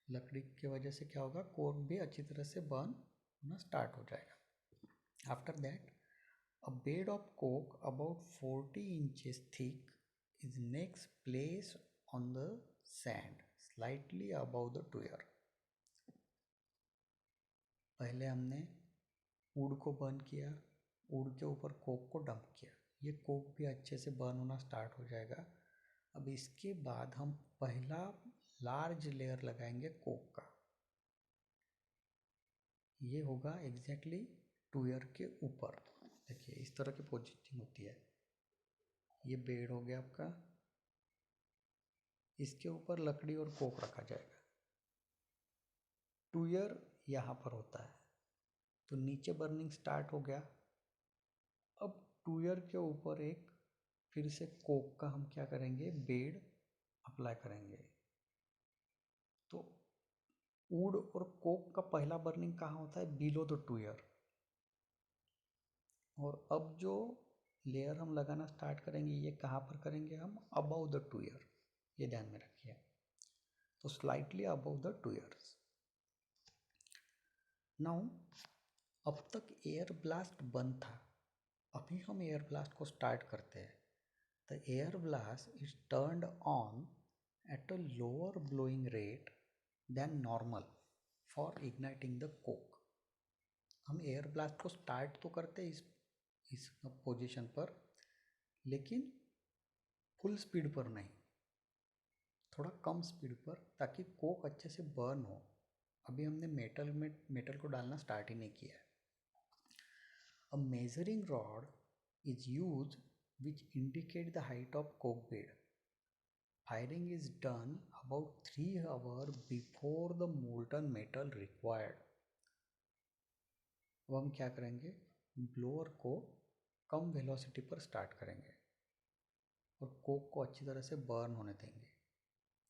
S1: लकड़ी की वजह से क्या होगा, कोक भी अच्छी तरह से बर्न होना स्टार्ट हो जाएगा। After that a bed of coke about 40 inches thick is next place on the sand slightly above the tuyere. पहले हमने वुड को बर्न किया, वुड के ऊपर कोक को डंप किया, ये कोक भी अच्छे से बर्न होना स्टार्ट हो जाएगा। अब इसके बाद हम पहला लार्ज लेयर लगाएंगे कोक का। ये होगा एग्जैक्टली टूयर के ऊपर। देखिए इस तरह की पोजीशनिंग होती है। ये बेड हो गया आपका, इसके ऊपर लकड़ी और कोक रखा जाएगा। टूयर यहाँ पर होता है, तो नीचे बर्निंग स्टार्ट हो गया। अब टूयर के ऊपर एक फिर से कोक का हम क्या करेंगे, बेड अप्लाई करेंगे। तो वुड और कोक का पहला बर्निंग कहाँ होता है, बिलो द टूयर। और अब जो लेयर हम लगाना स्टार्ट करेंगे, ये कहाँ पर करेंगे हम, अबव द टूयर। ये ध्यान में रखिए, तो स्लाइटली अबव द टूयर्स। नाउ अब तक एयर ब्लास्ट बंद था, अभी हम एयर ब्लास्ट को स्टार्ट करते हैं। The air blast is turned on at a lower blowing rate than normal for igniting the coke. हम एयर ब्लास्ट को स्टार्ट तो करते हैं इस पोजीशन पर, लेकिन फुल स्पीड पर नहीं, थोड़ा कम स्पीड पर, ताकि कोक अच्छे से बर्न हो। अभी हमने मेटल को डालना स्टार्ट ही नहीं किया है। A measuring rod is use which indicate the height of Coke bed. Firing is done about 3 hour before the molten metal required. अब हम क्या करेंगे, ब्लोअर को कम वेलोसिटी पर स्टार्ट करेंगे और कोक को अच्छी तरह से बर्न होने देंगे।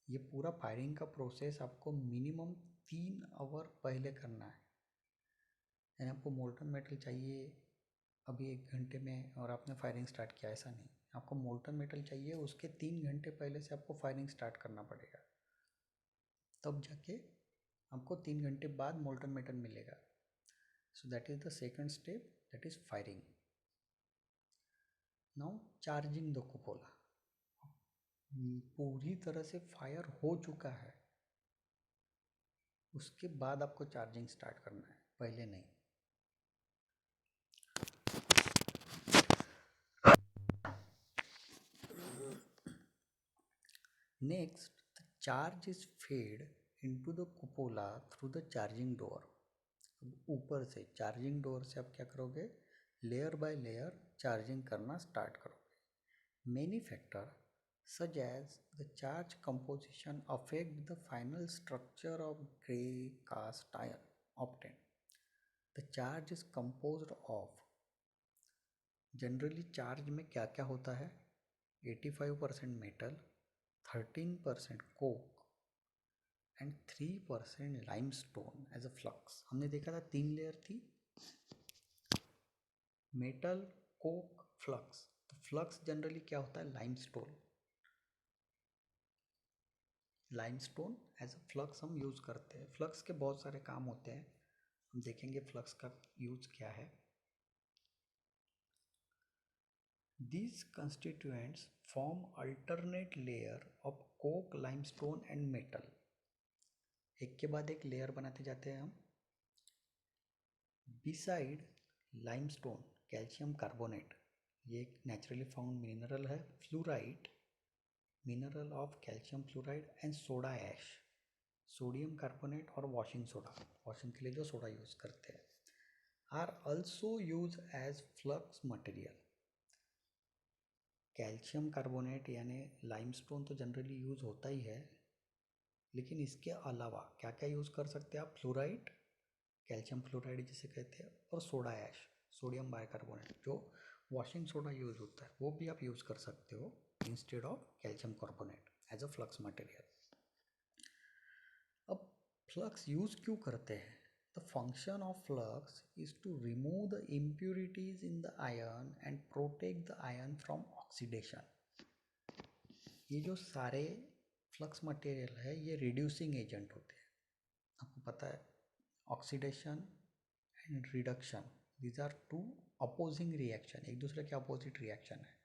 S1: ये पूरा फायरिंग का प्रोसेस आपको मिनिमम 3 आवर पहले करना है। यानी आपको मोल्टन मेटल चाहिए अभी 1 घंटे में और आपने फायरिंग स्टार्ट किया, ऐसा नहीं। आपको मोल्टन मेटल चाहिए, उसके 3 घंटे पहले से आपको फायरिंग स्टार्ट करना पड़ेगा, तब जाके आपको 3 घंटे बाद मोल्टन मेटल मिलेगा. So that is the second step, that is firing. Now charging the कुपोला. पूरी तरह से फायर हो चुका है, उसके बाद आपको चार्जिंग स्टार्ट करना है, पहले नहीं. Next, the charge is fed into the कुपोला through the charging door. ऊपर से चार्जिंग डोर से आप क्या करोगे, लेयर बाय लेयर चार्जिंग करना स्टार्ट करोगे. Many factor such as the charge composition affect the final structure of gray cast iron obtained. The charge is composed of, generally charge में क्या क्या होता है, 85% metal, 13% coke and 3% limestone as a flux. हमने देखा था 3 layer थी, metal, coke, flux. तो फ्लक्स जनरली क्या होता है, limestone. Limestone as a flux हम यूज़ करते हैं. फ्लक्स के बहुत सारे काम होते हैं, हम देखेंगे फ्लक्स का यूज़ क्या है. These constituents form alternate layer of coke, limestone and metal. एक के बाद एक लेयर बनाते जाते हैं हम. Beside limestone, कैल्शियम कार्बोनेट, ये एक नेचुरली फाउंड मिनरल है. Fluoride, mineral of calcium fluoride and soda ash, sodium carbonate और वॉशिंग सोडा, वॉशिंग के लिए जो सोडा यूज़ करते हैं, are also use as flux material. Calcium carbonate यानी लाइमस्टोन तो जनरली यूज़ होता ही है, लेकिन इसके अलावा क्या क्या यूज़ कर सकते हैं आप, फ्लोराइड, कैल्शियम फ्लोराइड जिसे कहते हैं, और सोडा ऐश, सोडियम बाइकार्बोनेट, जो वॉशिंग सोडा यूज़ होता है, वो भी आप यूज़ कर सकते हो instead of calcium carbonate as a flux material. अब फ्लक्स यूज़ क्यों करते हैं? The function of flux is to remove the impurities in the iron and protect the iron from oxidation. ये जो सारे फ्लक्स मटेरियल है ये रिड्यूसिंग एजेंट होते हैं. आपको पता है oxidation and reduction, these are two opposing reaction, एक दूसरे के अपोजिट रिएक्शन है.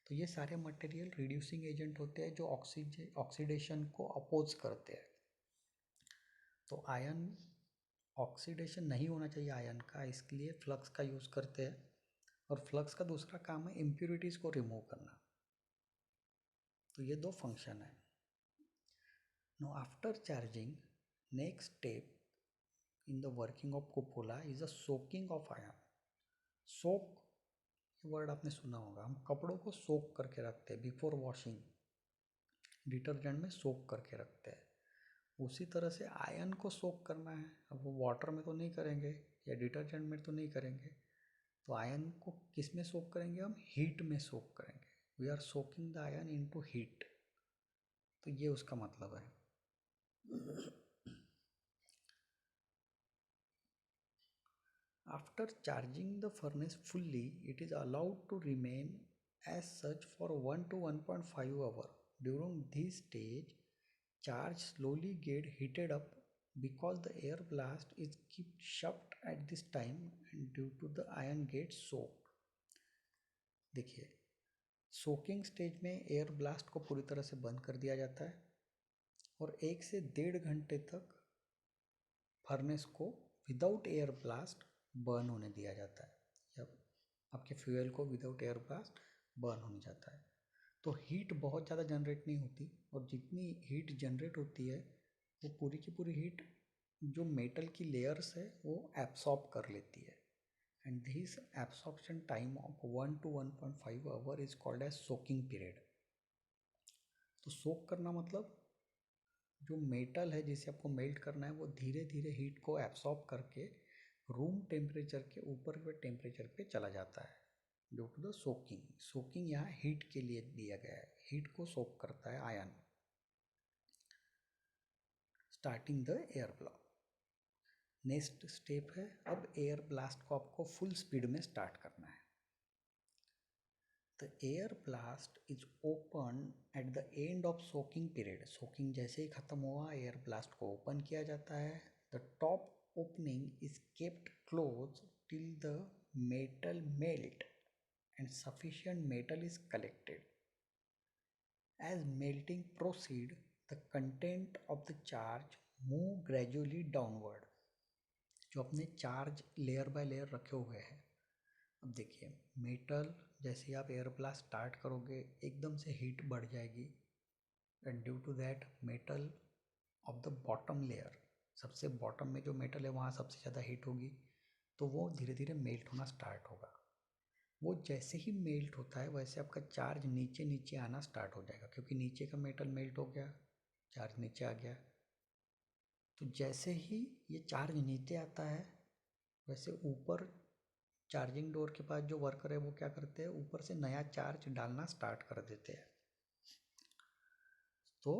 S1: तो ये सारे मटेरियल रिड्यूसिंग एजेंट होते हैं जो ऑक्सीडेशन को अपोज करते हैं. तो आयन, ऑक्सीडेशन नहीं होना चाहिए आयन का, इसके लिए फ्लक्स का यूज़ करते हैं. और फ्लक्स का दूसरा काम है इम्प्यूरिटीज़ को रिमूव करना. तो ये दो फंक्शन है. Know after charging, next step in the working of कुपोला is the soaking of ion. Soak word आपने सुना होगा, हम कपड़ों को सोक करके रखते हैं बिफोर वॉशिंग, डिटर्जेंट में सोक करके रखते हैं. उसी तरह से आयन को सोक करना है. अब वो वाटर में तो नहीं करेंगे या डिटर्जेंट में तो नहीं करेंगे, तो आयन को किस में सोक करेंगे, हम हीट में सोक करेंगे. We are soaking the iron into heat. तो ये उसका मतलब है. After charging the furnace fully, it is allowed to remain as such for 1 to 1.5 hours. During this stage, charge slowly get heated up because the air blast is kept shut at this time and due to the iron gets soaked. देखिए, soaking stage में air blast को पूरी तरह से बंद कर दिया जाता है और 1 से 1.5 घंटे तक फर्नेस को विदाउट एयर ब्लास्ट बर्न होने दिया जाता है, या आपके फ्यूल को विदाउट एयर ब्लास्ट बर्न होने जाता है. तो हीट बहुत ज़्यादा जनरेट नहीं होती, और जितनी हीट जनरेट होती है वो पूरी की पूरी हीट जो मेटल की लेयर्स है वो एब्सॉर्ब कर लेती है. And this absorption time of 1 to 1.5 hour is called as soaking period. तो सोक करना मतलब जो मेटल है जिसे आपको मेल्ट करना है वो धीरे धीरे हीट को एब्सॉर्ब करके रूम टेम्परेचर के ऊपर के टेम्परेचर पे चला जाता है due to the soaking. Soaking यहाँ हीट के लिए दिया गया है, हीट को सोक करता है ion. Starting the air block. Next step है, अब एयर ब्लास्ट को आपको फुल स्पीड में स्टार्ट करना है. The air blast is open at the end of soaking period. soaking जैसे ही खत्म हुआ एयर ब्लास्ट को ओपन किया जाता है. The top opening is kept closed till the metal melt and sufficient metal is collected. As melting proceed, the content of the charge move gradually downward. जो अपने charge layer by layer रखे हुए हैं. अब देखिए मेटल जैसे ही आप air blast start करोगे एकदम से हीट बढ़ जाएगी and due to that metal of the bottom layer, सबसे बॉटम में जो मेटल है वहाँ सबसे ज़्यादा हीट होगी, तो वो धीरे धीरे मेल्ट होना स्टार्ट होगा. वो जैसे ही मेल्ट होता है वैसे आपका चार्ज नीचे नीचे आना स्टार्ट हो जाएगा, क्योंकि नीचे का मेटल मेल्ट हो गया, चार्ज नीचे आ गया. तो जैसे ही ये चार्ज नीचे आता है वैसे ऊपर चार्जिंग डोर के पास जो वर्कर है वो क्या करते हैं, ऊपर से नया चार्ज डालना स्टार्ट कर देते हैं. तो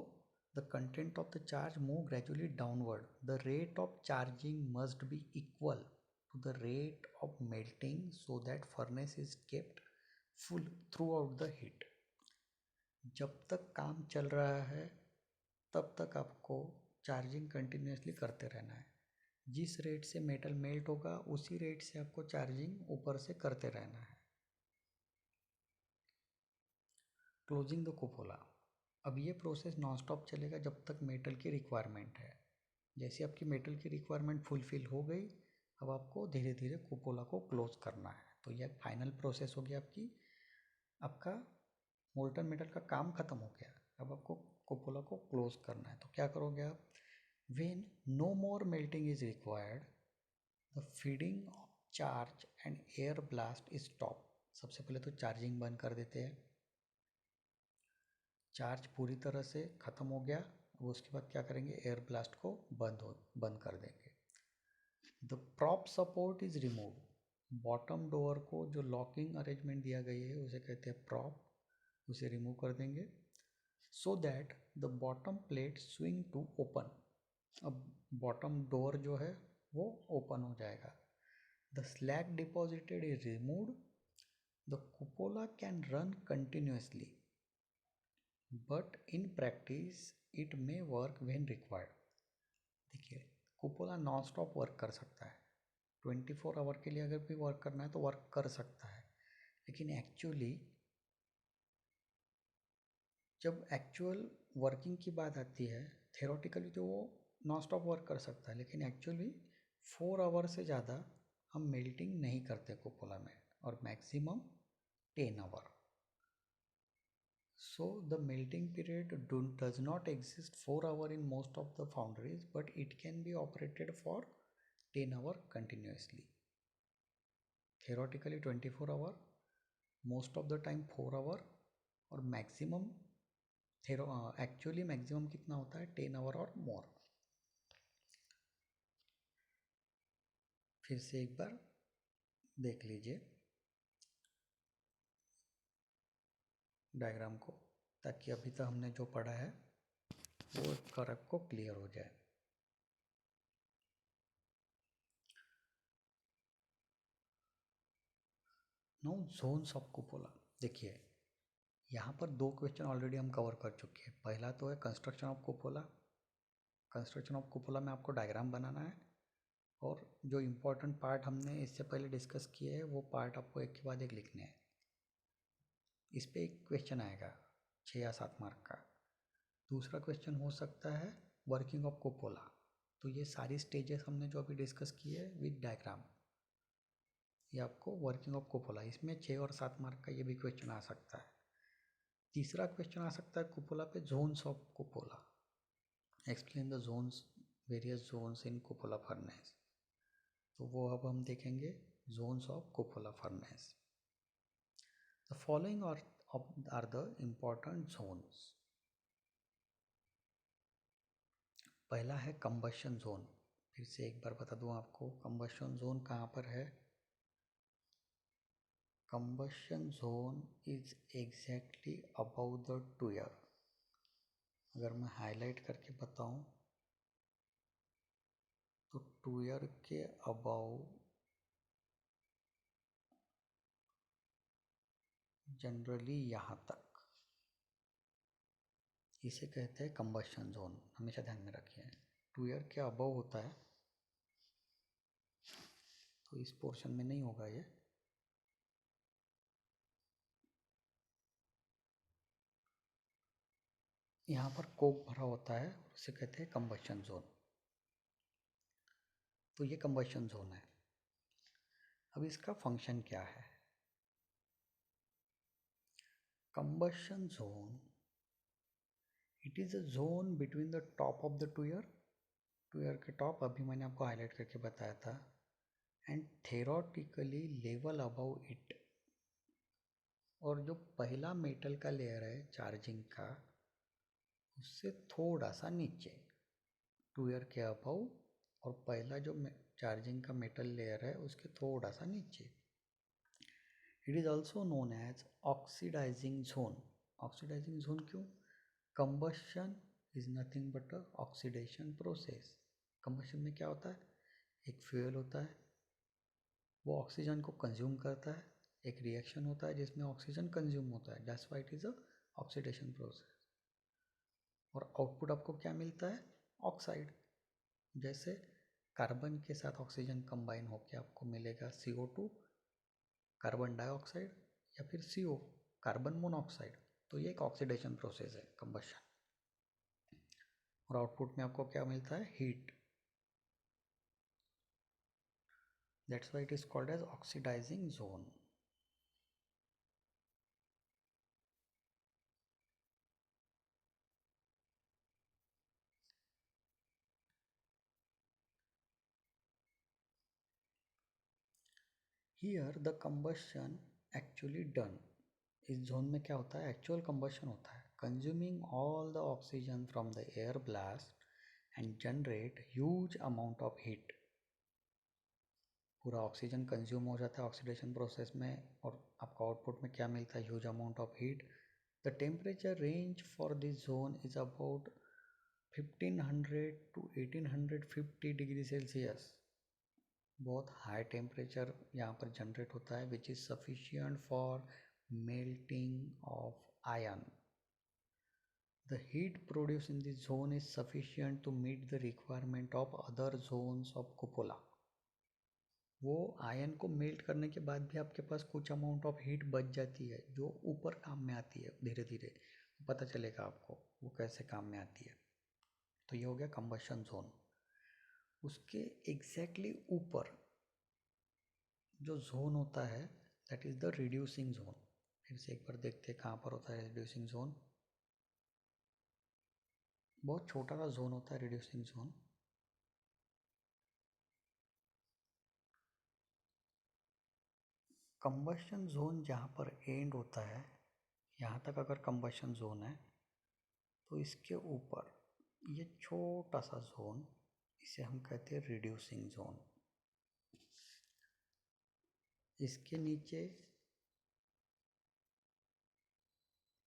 S1: the content of the charge move gradually downward. The rate of charging must be equal to the rate of melting so that furnace is kept full throughout the heat. जब तक काम चल रहा है तब तक आपको चार्जिंग कंटिन्यूसली करते रहना है. जिस रेट से मेटल मेल्ट होगा उसी रेट से आपको चार्जिंग ऊपर से करते रहना है. Closing the कुपोला. अब ये प्रोसेस नॉन स्टॉप चलेगा जब तक मेटल की रिक्वायरमेंट है. जैसे आपकी मेटल की रिक्वायरमेंट फुलफिल हो गई, अब आपको धीरे धीरे कुपोला को क्लोज करना है. तो यह फाइनल प्रोसेस हो गया आपका मोल्टन मेटल का काम खत्म हो गया. अब आपको कुपोला को क्लोज करना है. तो क्या करोगे आप, when no more melting is required the feeding of charge and air blast is stop. सबसे पहले तो चार्जिंग बंद कर देते हैं. चार्ज पूरी तरह से ख़त्म हो गया, वो उसके बाद क्या करेंगे, एयर ब्लास्ट को बंद कर देंगे. The prop support is remove. Bottom door को जो लॉकिंग अरेंजमेंट दिया गया है उसे कहते हैं प्रॉप, उसे रिमूव कर देंगे. So that the bottom plate swing to open. अब बॉटम डोर जो है वो ओपन हो जाएगा. The slag deposited is removed. The cupola can run continuously but in practice it may work when required. देखिए कुपोला नॉन स्टॉप वर्क कर सकता है. 24 आवर के लिए अगर भी वर्क करना है तो वर्क कर सकता है. लेकिन एक्चुअली जब एक्चुअल वर्किंग की बात आती है, थेरोटिकली तो वो नॉन स्टॉप वर्क कर सकता है, लेकिन एक्चुअली 4 आवर से ज़्यादा हम मेल्टिंग नहीं करते कुपोला में, और maximum 10 hour. So the melting period does not exist 4 hour in most of the foundries, but it can be operated for 10 hour continuously. Theoretically 24 hour, most of the time 4 hour, और maximum actually maximum कितना होता है 10 hour और more. फिर से एक बार देख लीजिए डायग्राम को, ताकि अभी तक हमने जो पढ़ा है वो करेक्ट को क्लियर हो जाए. Now Jones of कुपोला. देखिए यहाँ पर 2 क्वेश्चन ऑलरेडी हम कवर कर चुके हैं. पहला तो है construction of कुपोला. Construction of cupola में आपको डायग्राम बनाना है, और जो इम्पोर्टेंट पार्ट हमने इससे पहले डिस्कस किए हैं वो पार्ट आपको एक के बाद एक लिखने हैं. इस पे एक क्वेश्चन आएगा 6 या 7 मार्क का. दूसरा क्वेश्चन हो सकता है वर्किंग ऑफ कुपोला. तो ये सारी स्टेजेस हमने जो अभी डिस्कस की है विद डायग्राम, ये आपको वर्किंग ऑफ कुपोला, इसमें 6 और 7 मार्क का ये भी क्वेश्चन आ सकता है. तीसरा क्वेश्चन आ सकता है कुपोला पे zones of cupola. Explain the zones, various zones in cupola furnace. तो वो अब हम देखेंगे zones of cupola furnace. The following are the important zones. पहला है कंबशन जोन. फिर से एक बार बता दूं आपको, कंबशन जोन कहाँ पर है. Combustion zone is exactly above the tuyere. अगर मैं हाईलाइट करके बताऊं तो टूयर के अबाउ जनरली यहाँ तक, इसे कहते हैं कंबशन जोन, हमेशा ध्यान में रखिए। 2 ईयर के अबव होता है तो इस पोर्शन में नहीं होगा ये। यहाँ पर कोक भरा होता है, उसे कहते हैं कंबशन जोन। तो ये कंबशन जोन है। अब इसका फंक्शन क्या है? Combustion zone, it is a zone between the top of the 2 year, 2 year के टॉप, अभी मैंने आपको हाईलाइट करके बताया था, and theoretically level above it. और जो पहला मेटल का लेयर है चार्जिंग का, उससे थोड़ा सा नीचे 2 ईयर के अबव, और पहला जो चार्जिंग का मेटल लेयर है उसके थोड़ा सा नीचे। It is also known as oxidising zone. Oxidising zone क्यों? Combustion is nothing but a oxidation process. Combustion में क्या होता है? एक फ्यूल होता है, वो ऑक्सीजन को कंज्यूम करता है, एक रिएक्शन होता है जिसमें ऑक्सीजन कंज्यूम होता है, that's why it is a oxidation process. और आउटपुट आपको क्या मिलता है? ऑक्साइड। जैसे कार्बन के साथ ऑक्सीजन कंबाइन होकर आपको मिलेगा CO2, कार्बन डाइऑक्साइड, या फिर CO, कार्बन मोनोऑक्साइड। तो ये एक ऑक्सीडेशन प्रोसेस है, कंबशन। और आउटपुट में आपको क्या मिलता है? Heat. That's why it is called as oxidising zone. Here the combustion actually done. इस जोन में क्या होता है? एक्चुअल कंबशन होता है, consuming all the oxygen from the air blast and generate huge amount of heat. पूरा oxygen consume हो जाता है ऑक्सीडेशन प्रोसेस में, और आपको आउटपुट में क्या मिलता है? Huge amount of heat. The temperature range for this zone is about 1500 to 1850 degree Celsius. बहुत हाई टेम्परेचर यहाँ पर जनरेट होता है, which is sufficient for melting of iron. The heat produce in this zone is sufficient to meet the requirement of other zones of cupola. वो iron को melt करने के बाद भी आपके पास कुछ अमाउंट ऑफ हीट बच जाती है, जो ऊपर काम में आती है। धीरे धीरे पता चलेगा आपको वो कैसे काम में आती है। तो ये हो गया कंबशन जोन। उसके एग्जैक्टली ऊपर जो जोन होता है, that is the reducing zone. फिर से एक बार देखते हैं कहाँ पर होता है रिड्यूसिंग जोन। बहुत छोटा सा जोन होता है रिड्यूसिंग जोन। कंबशन जोन जहाँ पर एंड होता है, यहाँ तक अगर कंबशन जोन है, तो इसके ऊपर ये छोटा सा जोन, इसे हम कहते हैं रिड्यूसिंग जोन। इसके नीचे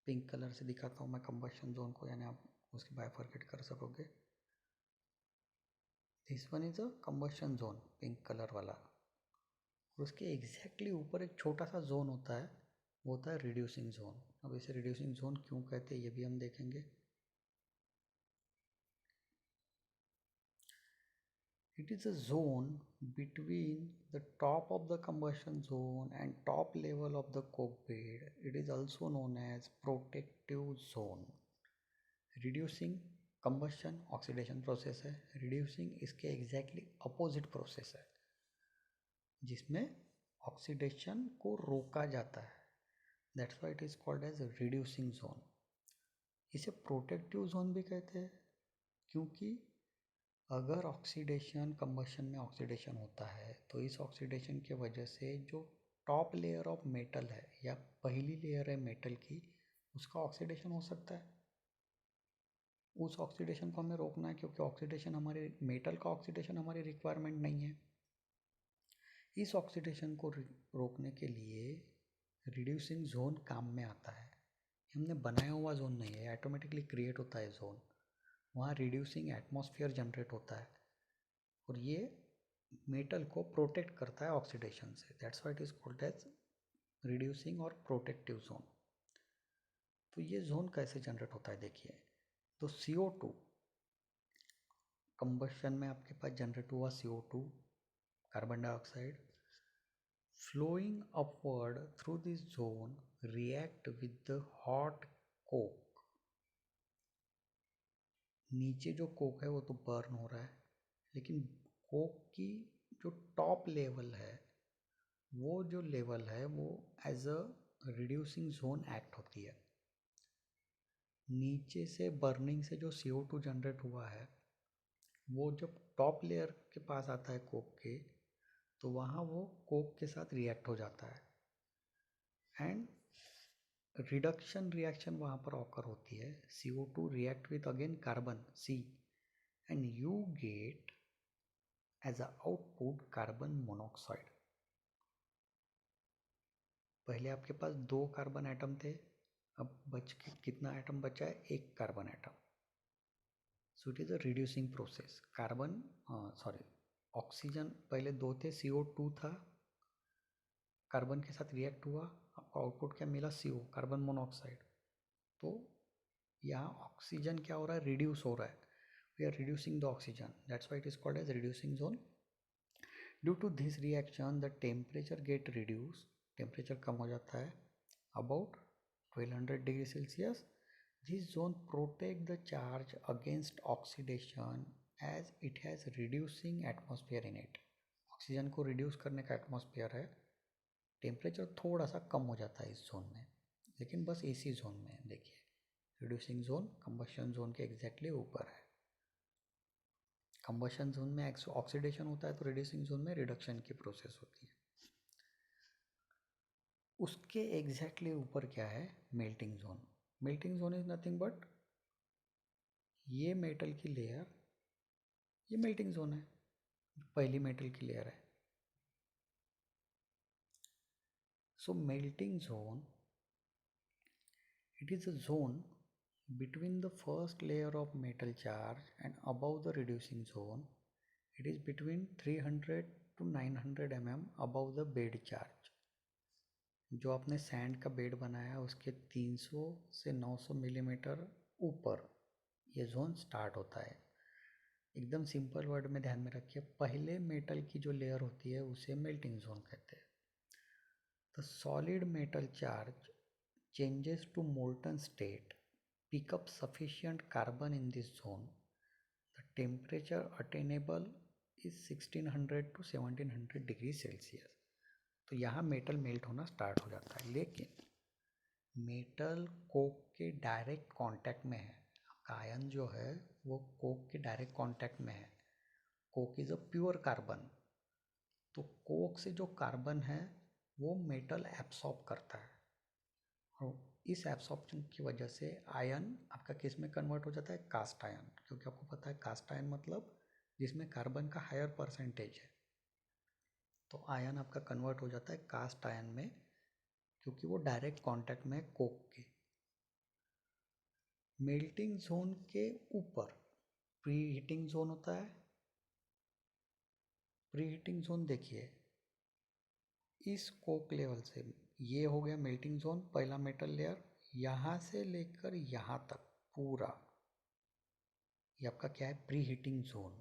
S1: पिंक कलर से दिखाता हूँ मैं कंबशन जोन को, यानी आप उसकी बाइफरकेट कर सकोगे। This one is a combustion zone, pink colour वाला। और उसके एग्जैक्टली ऊपर एक छोटा सा जोन होता है, वो होता है रिड्यूसिंग जोन। अब इसे रिड्यूसिंग जोन क्यों कहते हैं ये भी हम देखेंगे। It is a zone between the top of the combustion zone and top level of the coke bed. It is also known as protective zone. Reducing combustion oxidation process है, reducing इसके exactly opposite process है, जिसमें oxidation को रोका जाता है। That's why it is called as reducing zone. इसे protective zone भी कहते हैं, क्योंकि अगर ऑक्सीडेशन, कंबशन में ऑक्सीडेशन होता है, तो इस ऑक्सीडेशन की वजह से जो टॉप लेयर ऑफ मेटल है, या पहली लेयर है मेटल की, उसका ऑक्सीडेशन हो सकता है। उस ऑक्सीडेशन को हमें रोकना है, क्योंकि ऑक्सीडेशन हमारे मेटल का ऑक्सीडेशन हमारी रिक्वायरमेंट नहीं है। इस ऑक्सीडेशन को रोकने के लिए रिड्यूसिंग जोन काम में आता है। हमने बनाया हुआ जोन नहीं है, ऑटोमेटिकली क्रिएट होता है जोन। वहाँ रिड्यूसिंग एटमॉस्फेयर जनरेट होता है, और ये मेटल को प्रोटेक्ट करता है ऑक्सीडेशन से। That's why it is called as reducing और प्रोटेक्टिव जोन। तो ये जोन कैसे जनरेट होता है देखिए, तो CO2 कंबशन में आपके पास जनरेट हुआ CO2 carbon dioxide flowing upward through this zone react with the hot coke। नीचे जो कोक है वो तो बर्न हो रहा है, लेकिन कोक की जो टॉप लेवल है वो जो लेवल है वो as a reducing zone act होती है। नीचे से बर्निंग से जो CO2 जनरेट हुआ है वो जब टॉप लेयर के पास आता है कोक के, तो वहाँ वो कोक के साथ रिएक्ट हो जाता है एंड रिडक्शन रिएक्शन वहाँ पर ऑकर होती है। CO2 react with again carbon C and you get as a output carbon monoxide. पहले आपके पास 2 कार्बन एटम थे, अब बच के कितना एटम बचा है? 1 carbon atom. So it is a reducing process. Oxygen पहले 2 थे, CO2 था, कार्बन के साथ रिएक्ट हुआ, आपको आउटपुट क्या मिला? CO carbon monoxide. तो यहाँ ऑक्सीजन क्या हो रहा है? रिड्यूस हो रहा है। We are reducing the oxygen, that's why it is called as reducing zone. Due to this reaction the temperature get reduce, temperature कम हो जाता है about 1200 degree Celsius. This zone protect the charge against oxidation as it has reducing atmosphere in it. Oxygen को reduce करने का atmosphere है, temperature थोड़ा सा कम हो जाता है इस जोन में, लेकिन बस इसी जोन में। देखिए रिड्यूसिंग जोन कंबशन जोन के एग्जैक्टली ऊपर है। कंबशन जोन में ऑक्सीडेशन होता है, तो रिड्यूसिंग जोन में रिडक्शन की प्रोसेस होती है। उसके एग्जैक्टली ऊपर क्या है? Melting zone. Melting zone is nothing but ये मेटल की लेयर, ये मेल्टिंग जोन है, पहली मेटल की लेयर है। So melting zone, it is a zone between the first layer of metal charge and above the reducing zone. It is between 300 to 900 mm above the bed charge। जो आपने sand का bed बनाया उसके 300 से 900 millimetre ऊपर ये zone start होता है। एकदम सिंपल वर्ड में ध्यान में रखिए, पहले मेटल की जो लेयर होती है उसे मेल्टिंग जोन कहते हैं। The solid metal charge changes to molten state pick up sufficient carbon in this zone। The temperature attainable is 1600 to 1700 degree Celsius. तो यहाँ मेटल मेल्ट होना स्टार्ट हो जाता है, लेकिन मेटल कोक के डायरेक्ट कांटेक्ट में है। आपका आयन जो है वो कोक के डायरेक्ट कांटेक्ट में है। Coke is a pure carbon, तो कोक से जो कार्बन है वो मेटल एब्सॉर्ब करता है, और इस एब्सॉर्प्शन की वजह से आयन आपका किस में कन्वर्ट हो जाता है? Cast iron. क्योंकि आपको पता है कास्ट आयन मतलब जिसमें कार्बन का हायर परसेंटेज है, तो आयन आपका कन्वर्ट हो जाता है कास्ट आयन में, क्योंकि वो डायरेक्ट कांटेक्ट में है कोक के। मेल्टिंग जोन के ऊपर प्री हीटिंग जोन होता है। प्री हीटिंग जोन देखिए, इस कोक लेवल से ये हो गया मेल्टिंग जोन, पहला मेटल लेयर, यहाँ से लेकर यहाँ तक पूरा ये आपका क्या है? Pre heating zone.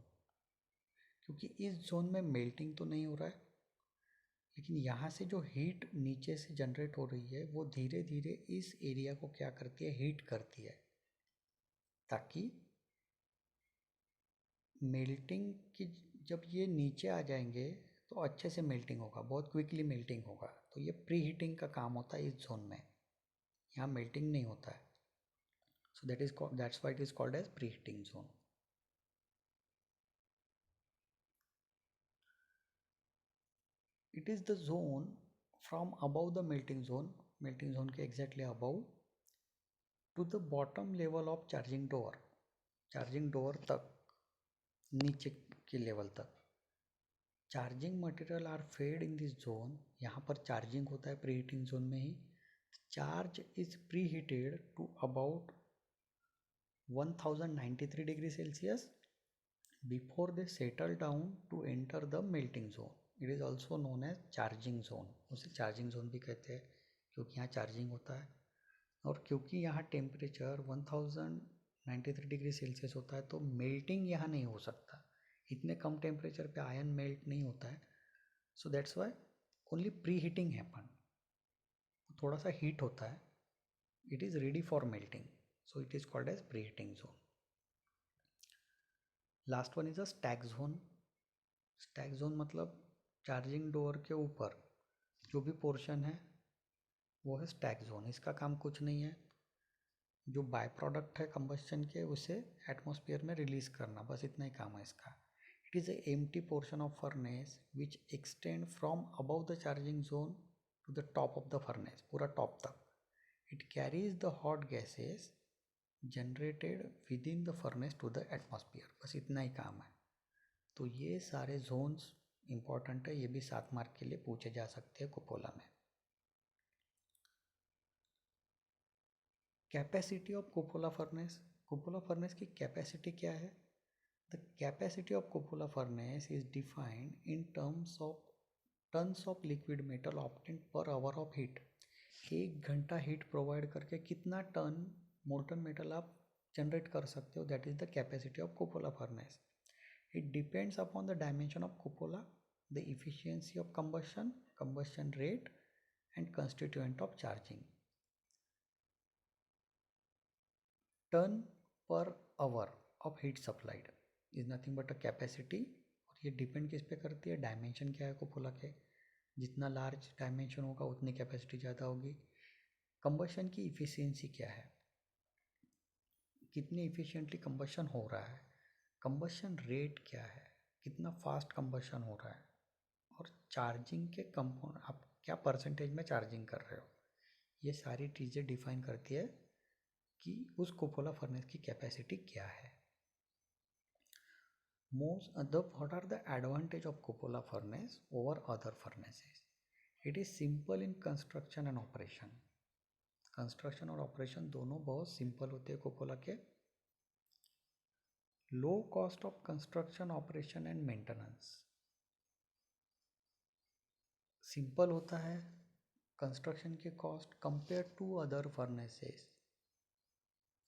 S1: क्योंकि इस जोन में मेल्टिंग तो नहीं हो रहा है, लेकिन यहाँ से जो हीट नीचे से जनरेट हो रही है वो धीरे धीरे इस एरिया को क्या करती है? हीट करती है, ताकि मेल्टिंग की जब ये नीचे आ जाएंगे तो अच्छे से मेल्टिंग होगा, बहुत क्विकली मेल्टिंग होगा। तो ये प्री हीटिंग का काम होता है इस जोन में, यहाँ मेल्टिंग नहीं होता है। So that's why it is called as pre heating zone. It is the zone from above the melting zone के exactly above to the bottom level of charging door तक, नीचे के लेवल तक। Charging material are fed in this zone, यहाँ पर charging होता है pre heating zone में ही। Charge is pre heated to about 1093 degree Celsius before they settle down to enter the melting zone. It is also known as charging zone, उसे charging zone भी कहते हैं क्योंकि यहाँ चार्जिंग होता है। और क्योंकि यहाँ टेम्परेचर 1093 डिग्री सेल्सियस होता है तो मेल्टिंग यहाँ नहीं हो सकता, इतने कम टेम्परेचर पे आयन मेल्ट नहीं होता है। So that's why only pre heating happen, थोड़ा सा हीट होता है, it is ready for melting, so it is called as pre heating zone. Last one is a stack zone. Stack zone मतलब charging door के ऊपर जो भी portion है वो है स्टैक जोन। इसका काम कुछ नहीं है, जो बाय प्रोडक्ट है कंबस्शन के उसे एटमॉस्फेयर में रिलीज करना, बस इतना ही काम है इसका। It is a empty portion of furnace which extend from above the charging zone to the top of the furnace, पूरा टॉप तक। It carries the hot gases generated within the furnace to the atmosphere, बस इतना ही काम है। तो ये सारे Jones important है, ये भी 7 मार्क के लिए पूछे जा सकते हैं कुपोला में। Capacity of cupola furnace, कुपोला furnace की कैपेसिटी क्या है? The capacity of cupola furnace is defined in terms of tons of liquid metal obtained पर आवर ऑफ हीट। 1 घंटा हीट प्रोवाइड करके कितना टन मोल्टन मेटल आप जनरेट कर सकते हो, that is the capacity of cupola furnace. It depends upon the dimension of कुपोला, the efficiency of combustion, combustion rate and constituent of charging. Ton per hour of heat supplied is nothing but a capacity. और ये depend किस पे करती है? Dimension क्या है कुपोला के, जितना लार्ज डायमेंशन होगा उतनी कैपेसिटी ज़्यादा होगी। कंबशन की इफिशियंसी क्या है, कितनी इफिशियंटली कंबशन हो रहा है। कंबशन रेट क्या है, कितना फास्ट कंबशन हो रहा है। और चार्जिंग के कंपोनेंट, आप क्या परसेंटेज में चार्जिंग कर रहे हो, ये सारी चीज़ें डिफाइन करती है कि उस कुपोला फर्नेस की कैपेसिटी क्या है। what are the advantage of cupola furnace over other furnaces? It is simple in construction and operation. Construction और ऑपरेशन दोनों बहुत सिंपल होते हैं कुपोला के। Low cost of construction, operation and maintenance, simple होता है कंस्ट्रक्शन की cost compare to other furnaces.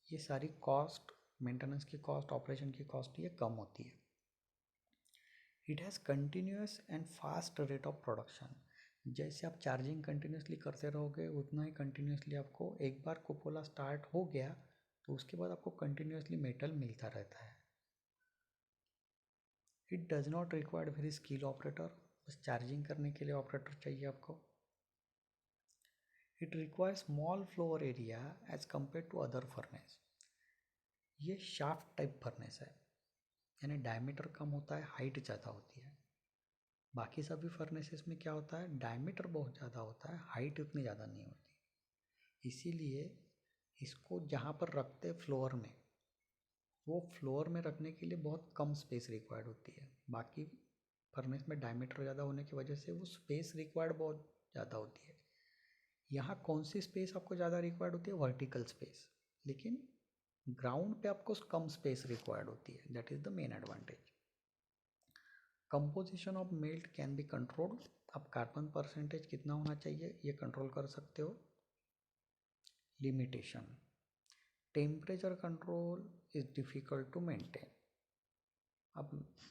S1: ये सारी कॉस्ट, मेंटेनेंस की कॉस्ट, ऑपरेशन की कॉस्ट ये कम होती है। It has continuous and fast rate of production. जैसे आप चार्जिंग कंटिन्यूसली करते रहोगे उतना ही कंटिन्यूसली आपको, एक बार कुपोला स्टार्ट हो गया तो उसके बाद आपको कंटिन्यूसली मेटल मिलता रहता है। It does not require very skill operator, बस चार्जिंग करने के लिए ऑपरेटर चाहिए आपको। It require small floor area as compare to other furnace. ये शाफ्ट टाइप फर्नेस है, यानी डायमीटर कम होता है, हाइट ज़्यादा होती है। बाकी सभी फर्नेसेस में क्या होता है, डायमीटर बहुत ज़्यादा होता है, हाइट उतनी ज़्यादा नहीं होती। इसीलिए इसको जहाँ पर रखते हैं फ्लोर में, वो फ्लोर में रखने के लिए बहुत कम स्पेस रिक्वायर्ड होती है। बाकी फर्नेस में डायमीटर ज़्यादा होने की वजह से वो स्पेस रिक्वायर्ड बहुत ज़्यादा होती है। यहाँ कौन सी स्पेस आपको ज़्यादा रिक्वायर्ड होती है? Vertical space. लेकिन ग्राउंड पे आपको कम स्पेस रिक्वायर्ड होती है, that is the main advantage. Composition of melt can be controlled, आप कार्बन परसेंटेज कितना होना चाहिए ये कंट्रोल कर सकते हो। Limitation, temperature control is difficult to maintain. अब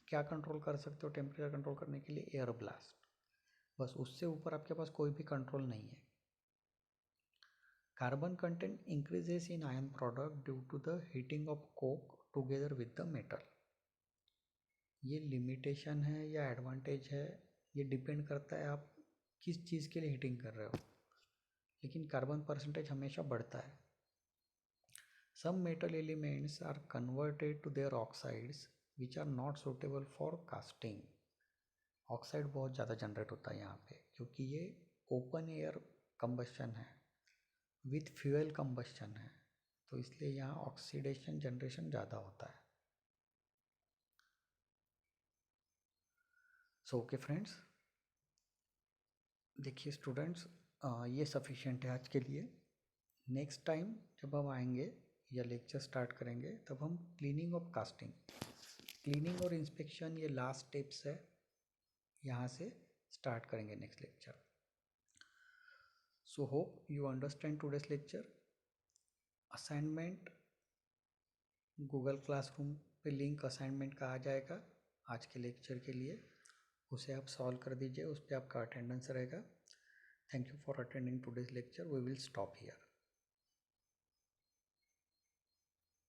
S1: क्या कंट्रोल कर सकते हो टेम्परेचर कंट्रोल करने के लिए? एयर ब्लास्ट, बस उससे ऊपर आपके पास कोई भी कंट्रोल नहीं है। Carbon content increases in iron product due to the heating of coke together with the metal. ये लिमिटेशन है या एडवांटेज है, ये डिपेंड करता है आप किस चीज़ के लिए हीटिंग कर रहे हो, लेकिन कार्बन परसेंटेज हमेशा बढ़ता है। Some metal elements are converted to their oxides which are not suitable for casting. Oxide बहुत ज़्यादा जनरेट होता है यहाँ पे, क्योंकि ये ओपन एयर कंबशन है विथ फ्यूल कंबशन है, तो इसलिए यहाँ ऑक्सीडेशन जनरेशन ज़्यादा होता है। सो ओके फ्रेंड्स, देखिए स्टूडेंट्स, ये सफिशिएंट है आज के लिए। नेक्स्ट टाइम जब हम आएंगे या लेक्चर स्टार्ट करेंगे तब हम क्लीनिंग ऑफ कास्टिंग, क्लीनिंग और इंस्पेक्शन ये लास्ट स्टेप्स है, यहाँ से स्टार्ट करेंगे next lecture. So hope you understand today's lecture. Assignment Google classroom पे लिंक असाइनमेंट का आ जाएगा आज के लेक्चर के लिए, उसे आप सॉल्व कर दीजिए, उस पर आपका अटेंडेंस रहेगा। Thank you for attending today's lecture. We will stop here.